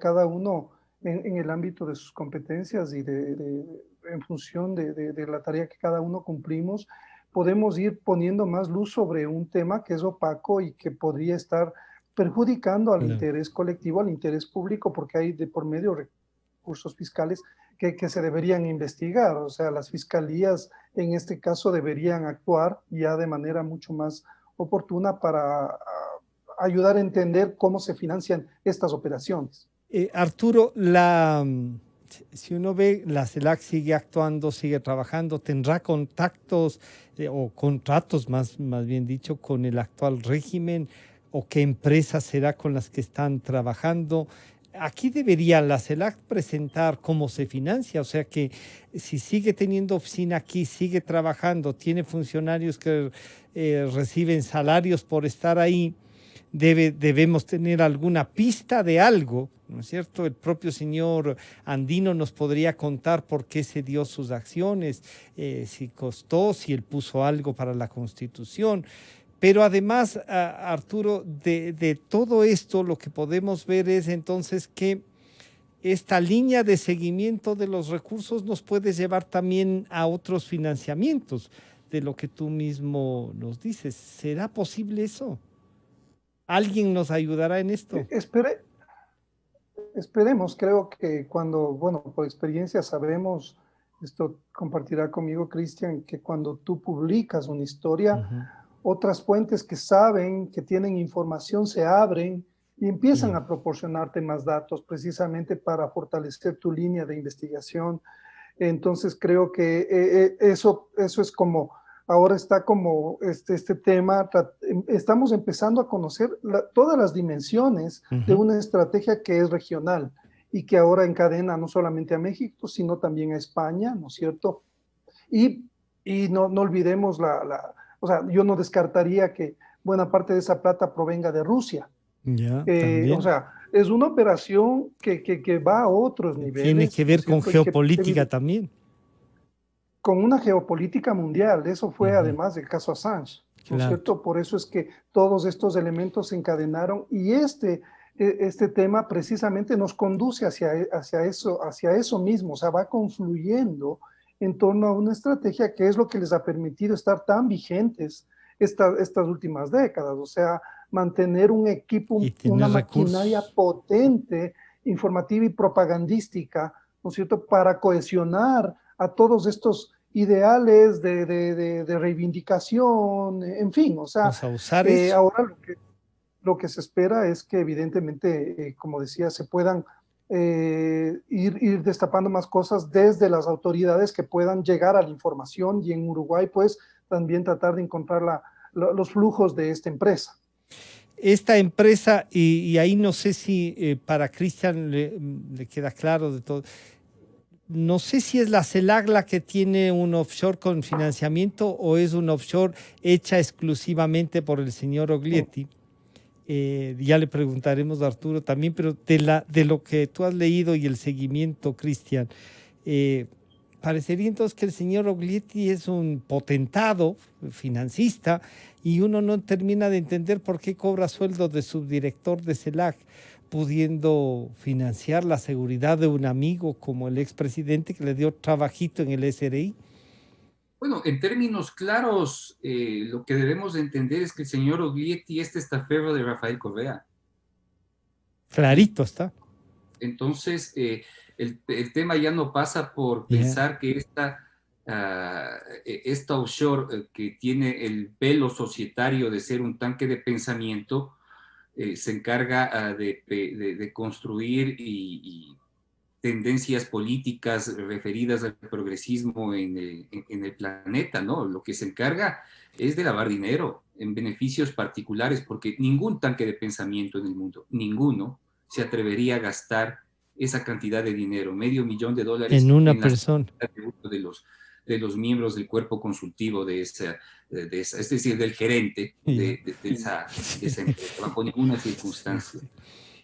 cada uno en el ámbito de sus competencias y en función de la tarea que cada uno cumplimos, podemos ir poniendo más luz sobre un tema que es opaco y que podría estar perjudicando al interés colectivo, al interés público, porque hay de por medio recursos fiscales que se deberían investigar. O sea, las fiscalías en este caso deberían actuar ya de manera mucho más oportuna para ayudar a entender cómo se financian estas operaciones. Arturo, si uno ve, la CELAC sigue actuando, sigue trabajando, tendrá contactos o contratos, más bien dicho, con el actual régimen, o qué empresas será con las que están trabajando. Aquí debería la CELAC presentar cómo se financia, o sea que si sigue teniendo oficina aquí, sigue trabajando, tiene funcionarios que reciben salarios por estar ahí, debemos tener alguna pista de algo, ¿no es cierto? El propio señor Andino nos podría contar por qué se dio sus acciones, si costó, si él puso algo para la Constitución. Pero además, Arturo, de todo esto lo que podemos ver es entonces que esta línea de seguimiento de los recursos nos puede llevar también a otros financiamientos, de lo que tú mismo nos dices. ¿Será posible eso? ¿Alguien nos ayudará en esto? Esperemos, creo que por experiencia sabemos, esto compartirá conmigo Cristian, que cuando tú publicas una historia, otras fuentes que saben, que tienen información, se abren y empiezan a proporcionarte más datos precisamente para fortalecer tu línea de investigación. Entonces creo que eso es como... Ahora está como este tema, estamos empezando a conocer todas las dimensiones de una estrategia que es regional y que ahora encadena no solamente a México, sino también a España, ¿no es cierto? Y no olvidemos o sea, yo no descartaría que buena parte de esa plata provenga de Rusia. O sea, es una operación que va a otros niveles. Tiene que ver con geopolítica también. Con una geopolítica mundial. Eso fue además el caso Assange, ¿no es cierto? Por eso es que todos estos elementos se encadenaron y este tema precisamente nos conduce hacia eso mismo, o sea, va confluyendo en torno a una estrategia que es lo que les ha permitido estar tan vigentes estas últimas décadas, o sea, mantener un equipo, una maquinaria potente, informativa y propagandística, ¿no es cierto?, para cohesionar a todos estos ideales de reivindicación, en fin, o sea, usar eso. ahora lo que se espera es que evidentemente, como decía, se puedan ir destapando más cosas desde las autoridades que puedan llegar a la información y en Uruguay pues también tratar de encontrar los flujos de esta empresa. Esta empresa, y ahí no sé si para Cristian le queda claro de todo, no sé si es la CELAC la que tiene un offshore con financiamiento o es un offshore hecha exclusivamente por el señor Oglietti. Ya le preguntaremos a Arturo también, pero de lo que tú has leído y el seguimiento, Cristian, parecería entonces que el señor Oglietti es un potentado financista y uno no termina de entender por qué cobra sueldo de subdirector de CELAC, pudiendo financiar la seguridad de un amigo como el expresidente que le dio trabajito en el SRI. Bueno, en términos claros, lo que debemos de entender es que el señor Oglietti es testaferro de Rafael Correa. Clarito está. Entonces, el tema ya no pasa por pensar que esta offshore que tiene el velo societario de ser un tanque de pensamiento, se encarga de construir y tendencias políticas referidas al progresismo en el planeta, ¿no? Lo que se encarga es de lavar dinero en beneficios particulares, porque ningún tanque de pensamiento en el mundo, ninguno, se atrevería a gastar esa cantidad de dinero, $500,000 en una persona. De los miembros del cuerpo consultivo de esa, es decir, del gerente de esa empresa, bajo ninguna circunstancia.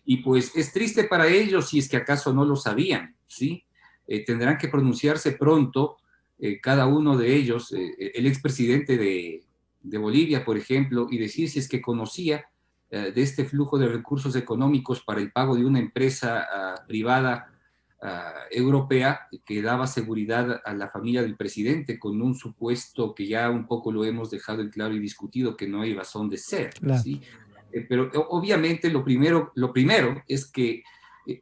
Y pues es triste para ellos si es que acaso no lo sabían, ¿sí? Tendrán que pronunciarse pronto, cada uno de ellos, el expresidente de Bolivia, por ejemplo, y decir si es que conocía de este flujo de recursos económicos para el pago de una empresa privada europea que daba seguridad a la familia del presidente con un supuesto que ya un poco lo hemos dejado en claro y discutido, que no hay razón de ser, claro. ¿sí? Pero obviamente lo primero es que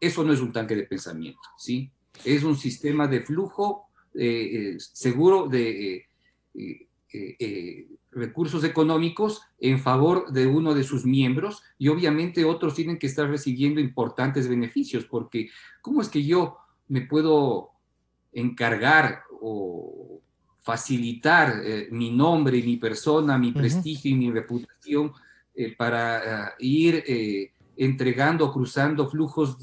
eso no es un tanque de pensamiento, ¿sí? Es un sistema de flujo seguro de recursos económicos en favor de uno de sus miembros, y obviamente otros tienen que estar recibiendo importantes beneficios, porque ¿cómo es que yo me puedo encargar o facilitar mi nombre, mi persona, mi prestigio y mi reputación para ir entregando, cruzando flujos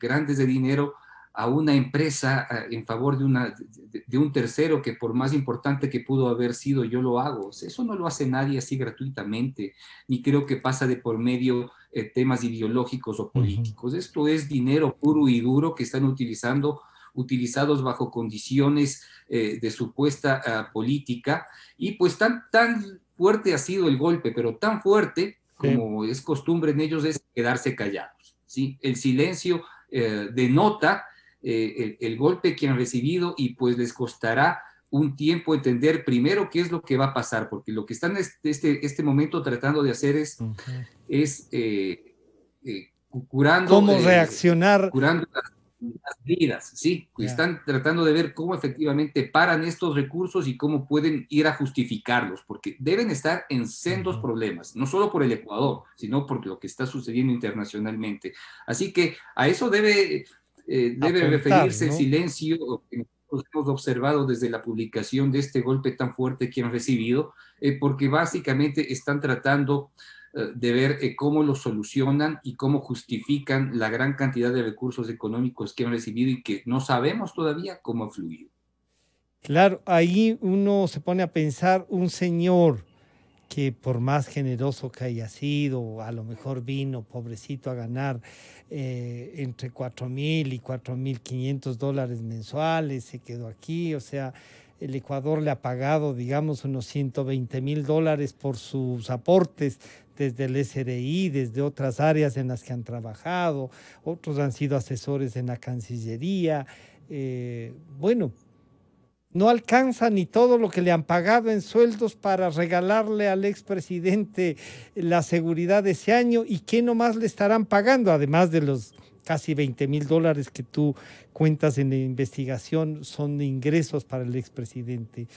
grandes de dinero a una empresa en favor de un tercero que por más importante que pudo haber sido, yo lo hago? O sea, eso no lo hace nadie así gratuitamente, ni creo que pasa de por medio temas ideológicos o políticos. Esto es dinero puro y duro que están utilizados bajo condiciones de supuesta política, y pues tan fuerte ha sido el golpe, pero tan fuerte como es costumbre en ellos es quedarse callados, ¿sí? El silencio denota el golpe que han recibido, y pues les costará un tiempo entender primero qué es lo que va a pasar, porque lo que están este momento tratando de hacer es curando... ¿Cómo reaccionar? Curando las vidas, ¿sí? Están tratando de ver cómo efectivamente paran estos recursos y cómo pueden ir a justificarlos, porque deben estar en sendos problemas, no solo por el Ecuador, sino por lo que está sucediendo internacionalmente. Así que a eso debe referirse, ¿no?, el silencio que hemos observado desde la publicación de este golpe tan fuerte que han recibido, porque básicamente están tratando de ver cómo lo solucionan y cómo justifican la gran cantidad de recursos económicos que han recibido y que no sabemos todavía cómo ha fluido. Claro, ahí uno se pone a pensar, un señor que por más generoso que haya sido, a lo mejor vino, pobrecito, a ganar entre $4,000 y $4,500 mensuales, se quedó aquí, o sea, el Ecuador le ha pagado, digamos, unos $120,000 por sus aportes desde el SRI, desde otras áreas en las que han trabajado, otros han sido asesores en la Cancillería. Bueno, no alcanza ni todo lo que le han pagado en sueldos para regalarle al expresidente la seguridad de ese año. ¿Y qué nomás le estarán pagando? Además de los casi $20,000 que tú cuentas en la investigación, son de ingresos para el expresidente.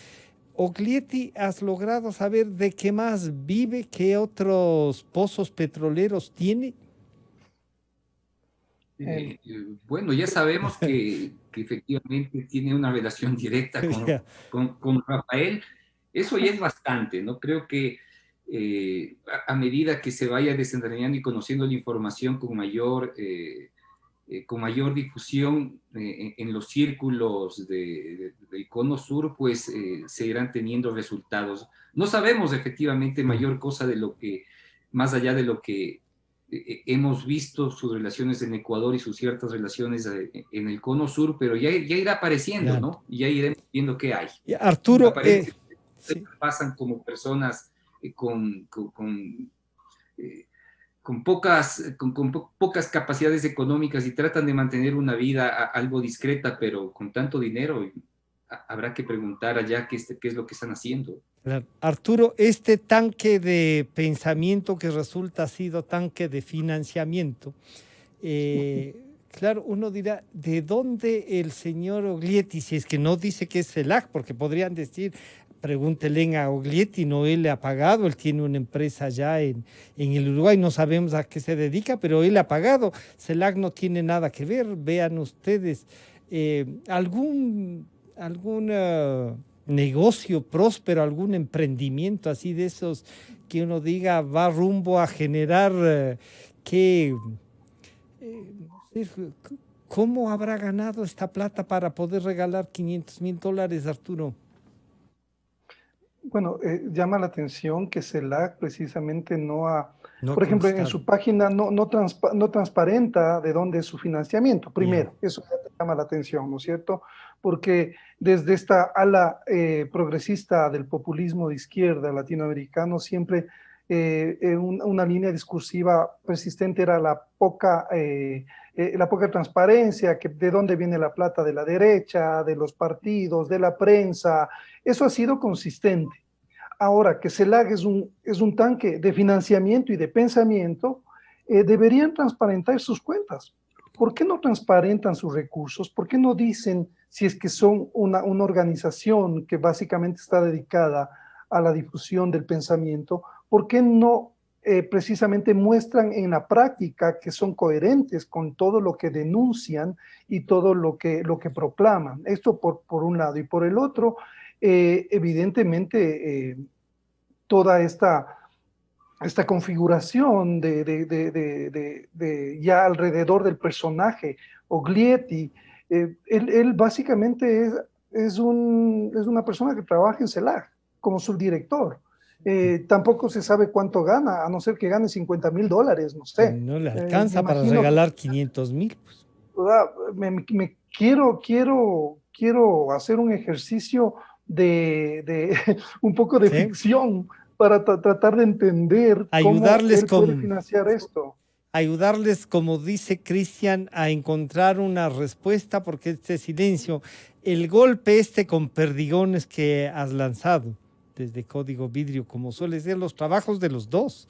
Oglietti, ¿has logrado saber de qué más vive, qué otros pozos petroleros tiene? Bueno, ya sabemos que efectivamente tiene una relación directa con Rafael. Eso ya es bastante, ¿no? Creo que a medida que se vaya desentrañando y conociendo la información con mayor difusión en los círculos del Cono Sur, pues se irán teniendo resultados. No sabemos efectivamente mayor cosa de lo que, más allá de lo que hemos visto sus relaciones en Ecuador y sus ciertas relaciones en el Cono Sur, pero ya irá apareciendo, claro, ¿no? Y ya iremos viendo qué hay. Arturo, sí, pasan como personas con pocas capacidades económicas y tratan de mantener una vida algo discreta, pero con tanto dinero habrá que preguntar allá qué es lo que están haciendo. Arturo, este tanque de pensamiento que resulta ha sido tanque de financiamiento, claro, uno dirá, ¿de dónde el señor Oglietti? Si es que no dice que es CELAC, porque podrían decir, pregúntenle a Oglietti, no, él le ha pagado, él tiene una empresa allá en el Uruguay, no sabemos a qué se dedica, pero él ha pagado, CELAC no tiene nada que ver. Vean ustedes, algún negocio próspero, algún emprendimiento así de esos que uno diga va rumbo a generar ¿cómo habrá ganado esta plata para poder regalar $500,000, Arturo? Bueno, llama la atención que CELAC precisamente por ejemplo, en su página no transparenta de dónde es su financiamiento. Primero, eso ya te llama la atención, ¿no es cierto? Porque desde esta ala progresista del populismo de izquierda latinoamericano, siempre una línea discursiva persistente era la poca transparencia, de dónde viene la plata de la derecha, de los partidos, de la prensa. Eso ha sido consistente. Ahora que CELAC es un tanque de financiamiento y de pensamiento, deberían transparentar sus cuentas. ¿Por qué no transparentan sus recursos? ¿Por qué no dicen si es que son una organización que básicamente está dedicada a la difusión del pensamiento? ¿Por qué no precisamente muestran en la práctica que son coherentes con todo lo que denuncian y todo lo que proclaman? Esto por un lado. Y por el otro, evidentemente, toda esta configuración de ya alrededor del personaje Oglietti, él básicamente es una persona que trabaja en CELAC como subdirector. Tampoco se sabe cuánto gana, a no ser que gane $50,000, no sé. No le alcanza para regalar 500,000. Quiero hacer un ejercicio de un poco de ficción para tratar de entender cómo él puede financiar esto. Ayudarles, como dice Cristian, a encontrar una respuesta, porque este silencio, el golpe con perdigones que has lanzado desde Código Vidrio, como suele ser los trabajos de los dos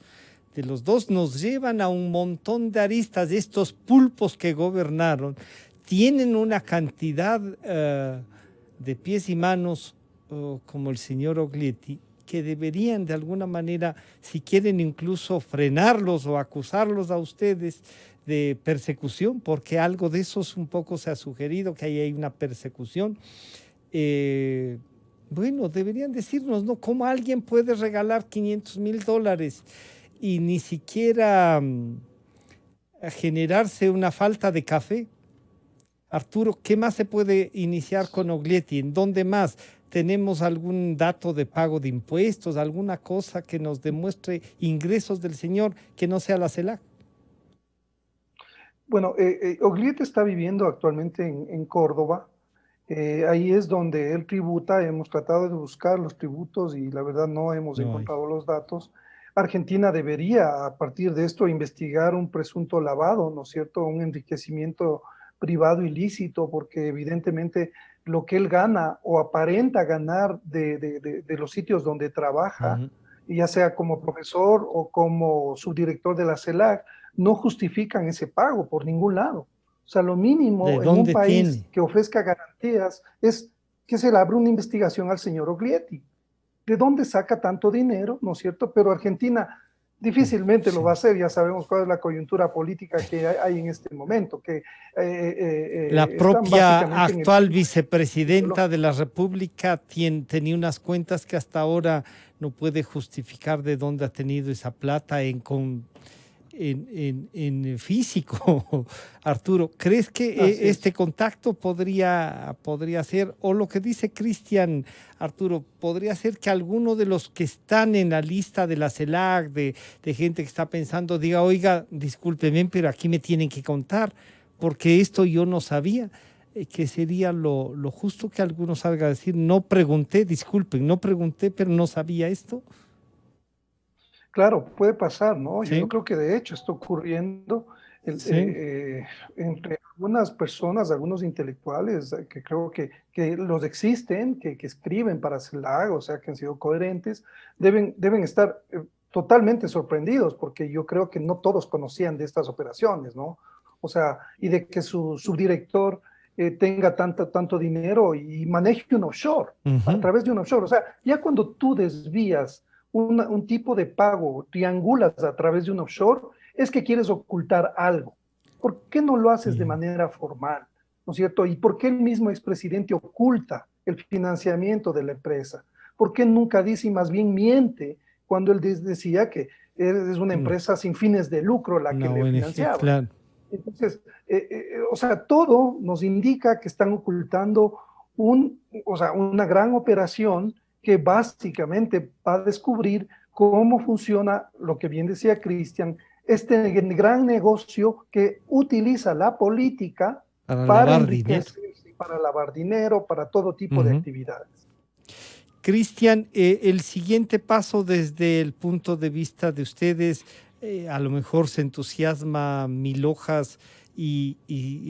nos llevan a un montón de aristas. Estos pulpos que gobernaron tienen una cantidad de pies y manos como el señor Oglietti, que deberían de alguna manera, si quieren incluso frenarlos o acusarlos a ustedes de persecución, porque algo de eso un poco se ha sugerido, que ahí hay una persecución. Bueno, deberían decirnos, ¿no? ¿Cómo alguien puede regalar $500,000 y ni siquiera generarse una falta de café? Arturo, ¿qué más se puede iniciar con Oglietti? ¿En dónde más? ¿Tenemos algún dato de pago de impuestos, alguna cosa que nos demuestre ingresos del señor que no sea la CELAC? Bueno, Oglietti está viviendo actualmente en Córdoba Ahí es donde él tributa, hemos tratado de buscar los tributos y la verdad no hemos encontrado los datos. Argentina debería, a partir de esto, investigar un presunto lavado, ¿no es cierto?, un enriquecimiento privado ilícito, porque evidentemente lo que él gana o aparenta ganar de los sitios donde trabaja, ya sea como profesor o como subdirector de la CELAC, no justifican ese pago por ningún lado. O sea, lo mínimo en un país que ofrezca garantías es que se le abra una investigación al señor Oglietti. ¿De dónde saca tanto dinero? ¿No es cierto? Pero Argentina difícilmente lo va a hacer, ya sabemos cuál es la coyuntura política que hay en este momento. Que, la propia actual vicepresidenta de la República tenía unas cuentas que hasta ahora no puede justificar de dónde ha tenido esa plata en físico. Arturo, ¿crees que este contacto podría ser, o lo que dice Cristian, Arturo, podría ser que alguno de los que están en la lista de la CELAC, de gente que está pensando, diga, oiga, discúlpeme, pero aquí me tienen que contar, porque esto yo no sabía, que sería lo justo que alguno salga a decir, no pregunté, disculpen, no pregunté, pero no sabía esto? Claro, puede pasar, ¿no? ¿Sí? Yo creo que de hecho está ocurriendo entre algunas personas, algunos intelectuales que creo que los existen, que escriben para CELAC, o sea, que han sido coherentes, deben estar totalmente sorprendidos, porque yo creo que no todos conocían de estas operaciones, ¿no? O sea, y de que su subdirector tenga tanto dinero y maneje un offshore, a través de un offshore. O sea, ya cuando tú desvías un tipo de pago, triangulas a través de un offshore, es que quieres ocultar algo. ¿Por qué no lo haces de manera formal? ¿No es cierto? ¿Y por qué el mismo expresidente oculta el financiamiento de la empresa? ¿Por qué nunca dice y más bien miente cuando él decía que es una empresa sin fines de lucro la que le financiaba? Claro. Entonces, o sea, todo nos indica que están ocultando una gran operación que básicamente va a descubrir cómo funciona, lo que bien decía Cristian, este gran negocio que utiliza la política para enriquecerse, para lavar dinero, para todo tipo de actividades. Cristian, el siguiente paso desde el punto de vista de ustedes, a lo mejor se entusiasma Mil Hojas y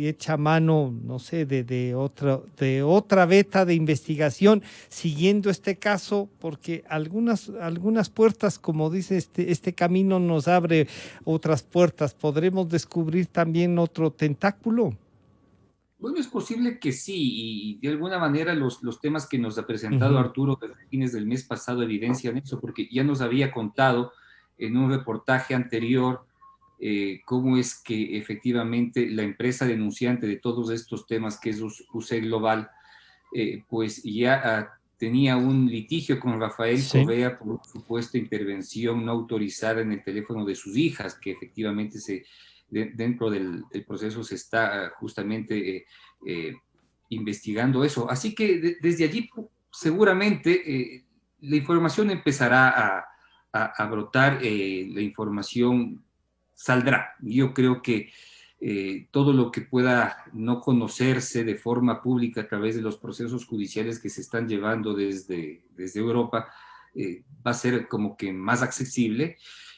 echa mano, no sé, de otra veta de investigación siguiendo este caso, porque algunas puertas, como dice este camino, nos abre otras puertas. ¿Podremos descubrir también otro tentáculo? Bueno, es posible que sí, y de alguna manera los temas que nos ha presentado Arturo desde fines del mes pasado evidencian eso, porque ya nos había contado en un reportaje anterior cómo es que efectivamente la empresa denunciante de todos estos temas, que es UC Global, pues ya tenía un litigio con Rafael Correa por una supuesta intervención no autorizada en el teléfono de sus hijas, que efectivamente dentro del proceso se está justamente investigando eso. Así que desde allí seguramente la información empezará a brotar, la información saldrá. Yo creo que todo lo que pueda no conocerse de forma pública a través de los procesos judiciales que se están llevando desde Europa va a ser como que más accesible,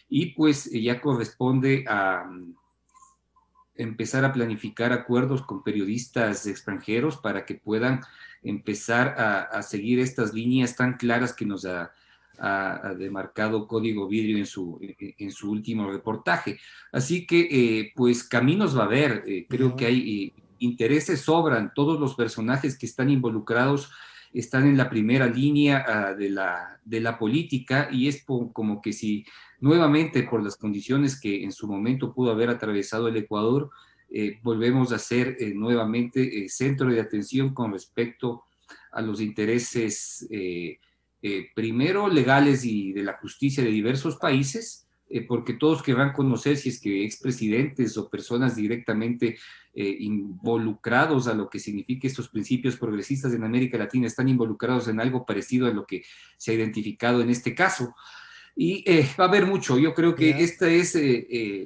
y pues ya corresponde a empezar a planificar acuerdos con periodistas extranjeros para que puedan empezar a seguir estas líneas tan claras que nos ha demarcado Código Vidrio en su último reportaje. Así que, pues, caminos va a haber. Creo que hay intereses, sobran. Todos los personajes que están involucrados están en la primera línea de la política, y es como que si nuevamente, por las condiciones que en su momento pudo haber atravesado el Ecuador, volvemos a ser nuevamente centro de atención con respecto a los intereses primero legales y de la justicia de diversos países, porque todos querrán conocer si es que expresidentes o personas directamente involucrados a lo que significa estos principios progresistas en América Latina están involucrados en algo parecido a lo que se ha identificado en este caso. Y va a haber mucho. Yo creo que esta es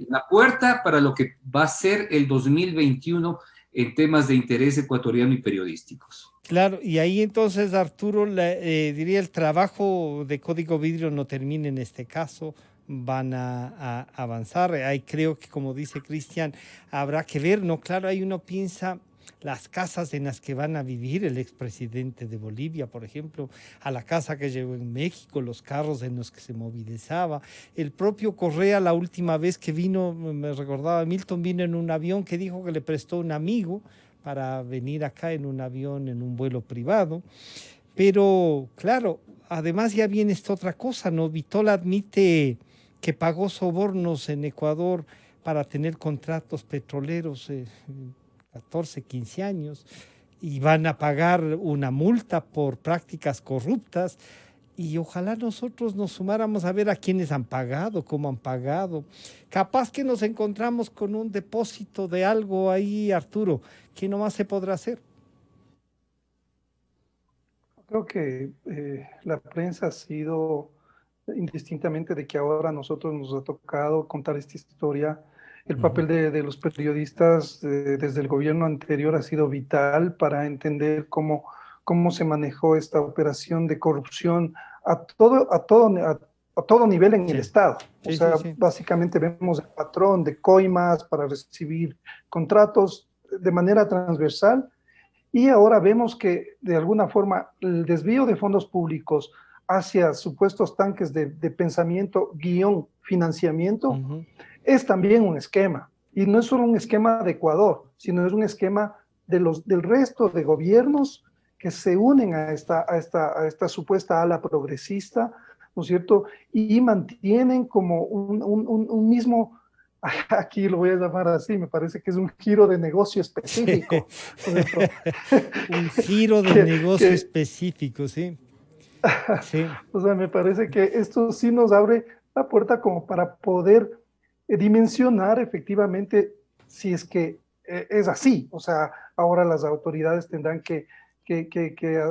la puerta para lo que va a ser el 2021 en temas de interés ecuatoriano y periodísticos. Claro, y ahí entonces, Arturo, diría el trabajo de Código Vidrio no termina en este caso, van a avanzar. Ahí creo que, como dice Cristian, habrá que ver, ¿no? Claro, ahí uno piensa las casas en las que van a vivir el expresidente de Bolivia, por ejemplo, a la casa que llegó en México, los carros en los que se movilizaba. El propio Correa, la última vez que vino, me recordaba, Milton vino en un avión que dijo que le prestó un amigo para venir acá en un avión, en un vuelo privado. Pero, claro, además ya viene esta otra cosa, ¿no? Vitola admite que pagó sobornos en Ecuador para tener contratos petroleros 14, 15 años, y van a pagar una multa por prácticas corruptas, y ojalá nosotros nos sumáramos a ver a quiénes han pagado, cómo han pagado. Capaz que nos encontramos con un depósito de algo ahí, Arturo, que nomás se podrá hacer. Creo que la prensa ha sido, indistintamente de que ahora a nosotros nos ha tocado contar esta historia, el papel de los periodistas desde el gobierno anterior ha sido vital para entender cómo se manejó esta operación de corrupción a todo nivel en el Estado. O sea, básicamente vemos el patrón de coimas para recibir contratos de manera transversal, y ahora vemos que de alguna forma el desvío de fondos públicos hacia supuestos tanques de pensamiento / financiamiento es también un esquema, y no es solo un esquema de Ecuador, sino es un esquema del resto de gobiernos que se unen a esta supuesta ala progresista, ¿no es cierto? Y mantienen como un mismo, aquí lo voy a llamar así, me parece que es un giro de negocio específico. Un giro de negocio específico, sí. Sí. O sea, me parece que esto sí nos abre la puerta como para poder dimensionar efectivamente si es que es así. O sea, ahora las autoridades tendrán que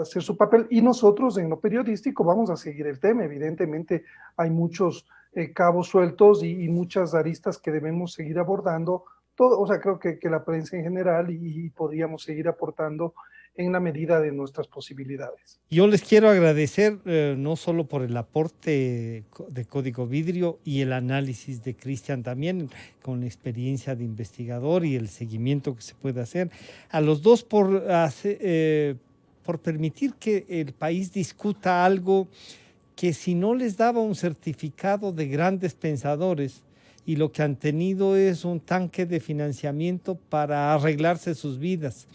hacer su papel, y nosotros en lo periodístico vamos a seguir el tema. Evidentemente hay muchos cabos sueltos y muchas aristas que debemos seguir abordando. O sea, creo que la prensa en general y podríamos seguir aportando en la medida de nuestras posibilidades. Yo les quiero agradecer no solo por el aporte de Código Vidrio y el análisis de Cristian también, con la experiencia de investigador y el seguimiento que se puede hacer, a los dos por permitir que el país discuta algo que si no les daba un certificado de grandes pensadores, y lo que han tenido es un tanque de financiamiento para arreglarse sus vidas.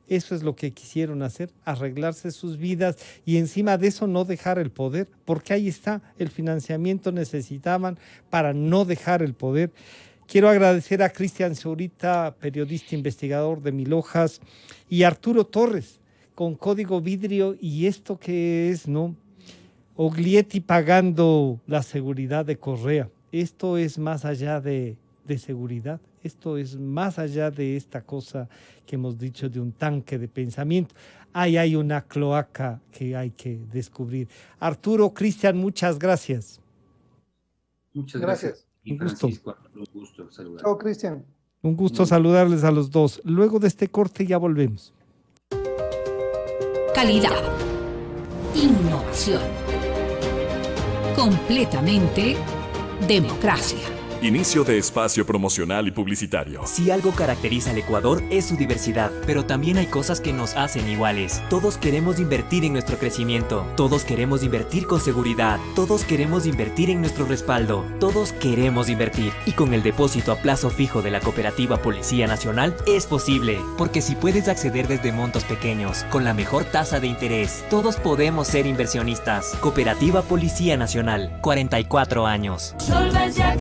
Eso es lo que quisieron hacer, arreglarse sus vidas, y encima de eso no dejar el poder, porque ahí está, el financiamiento necesitaban para no dejar el poder. Quiero agradecer a Cristian Zurita, periodista investigador de Mil Hojas, y Arturo Torres, con Código Vidrio, y esto que es, ¿no? Oglietti pagando la seguridad de Correa. Esto es más allá de seguridad, esto es más allá de esta cosa que hemos dicho de un tanque de pensamiento. Ahí hay una cloaca que hay que descubrir. Arturo, Cristian, muchas gracias. Muchas gracias. Un gusto. Un gusto saludar. Chao, Cristian. Un gusto saludarles a los dos. Luego de este corte ya volvemos. Calidad. Innovación. Completamente democracia. Inicio de espacio promocional y publicitario. Si algo caracteriza al Ecuador es su diversidad, pero también hay cosas que nos hacen iguales. Todos queremos invertir en nuestro crecimiento, todos queremos invertir con seguridad, todos queremos invertir en nuestro respaldo, todos queremos invertir. Y con el depósito a plazo fijo de la Cooperativa Policía Nacional es posible, porque si puedes acceder desde montos pequeños, con la mejor tasa de interés, todos podemos ser inversionistas. Cooperativa Policía Nacional, 44 años. Solvencia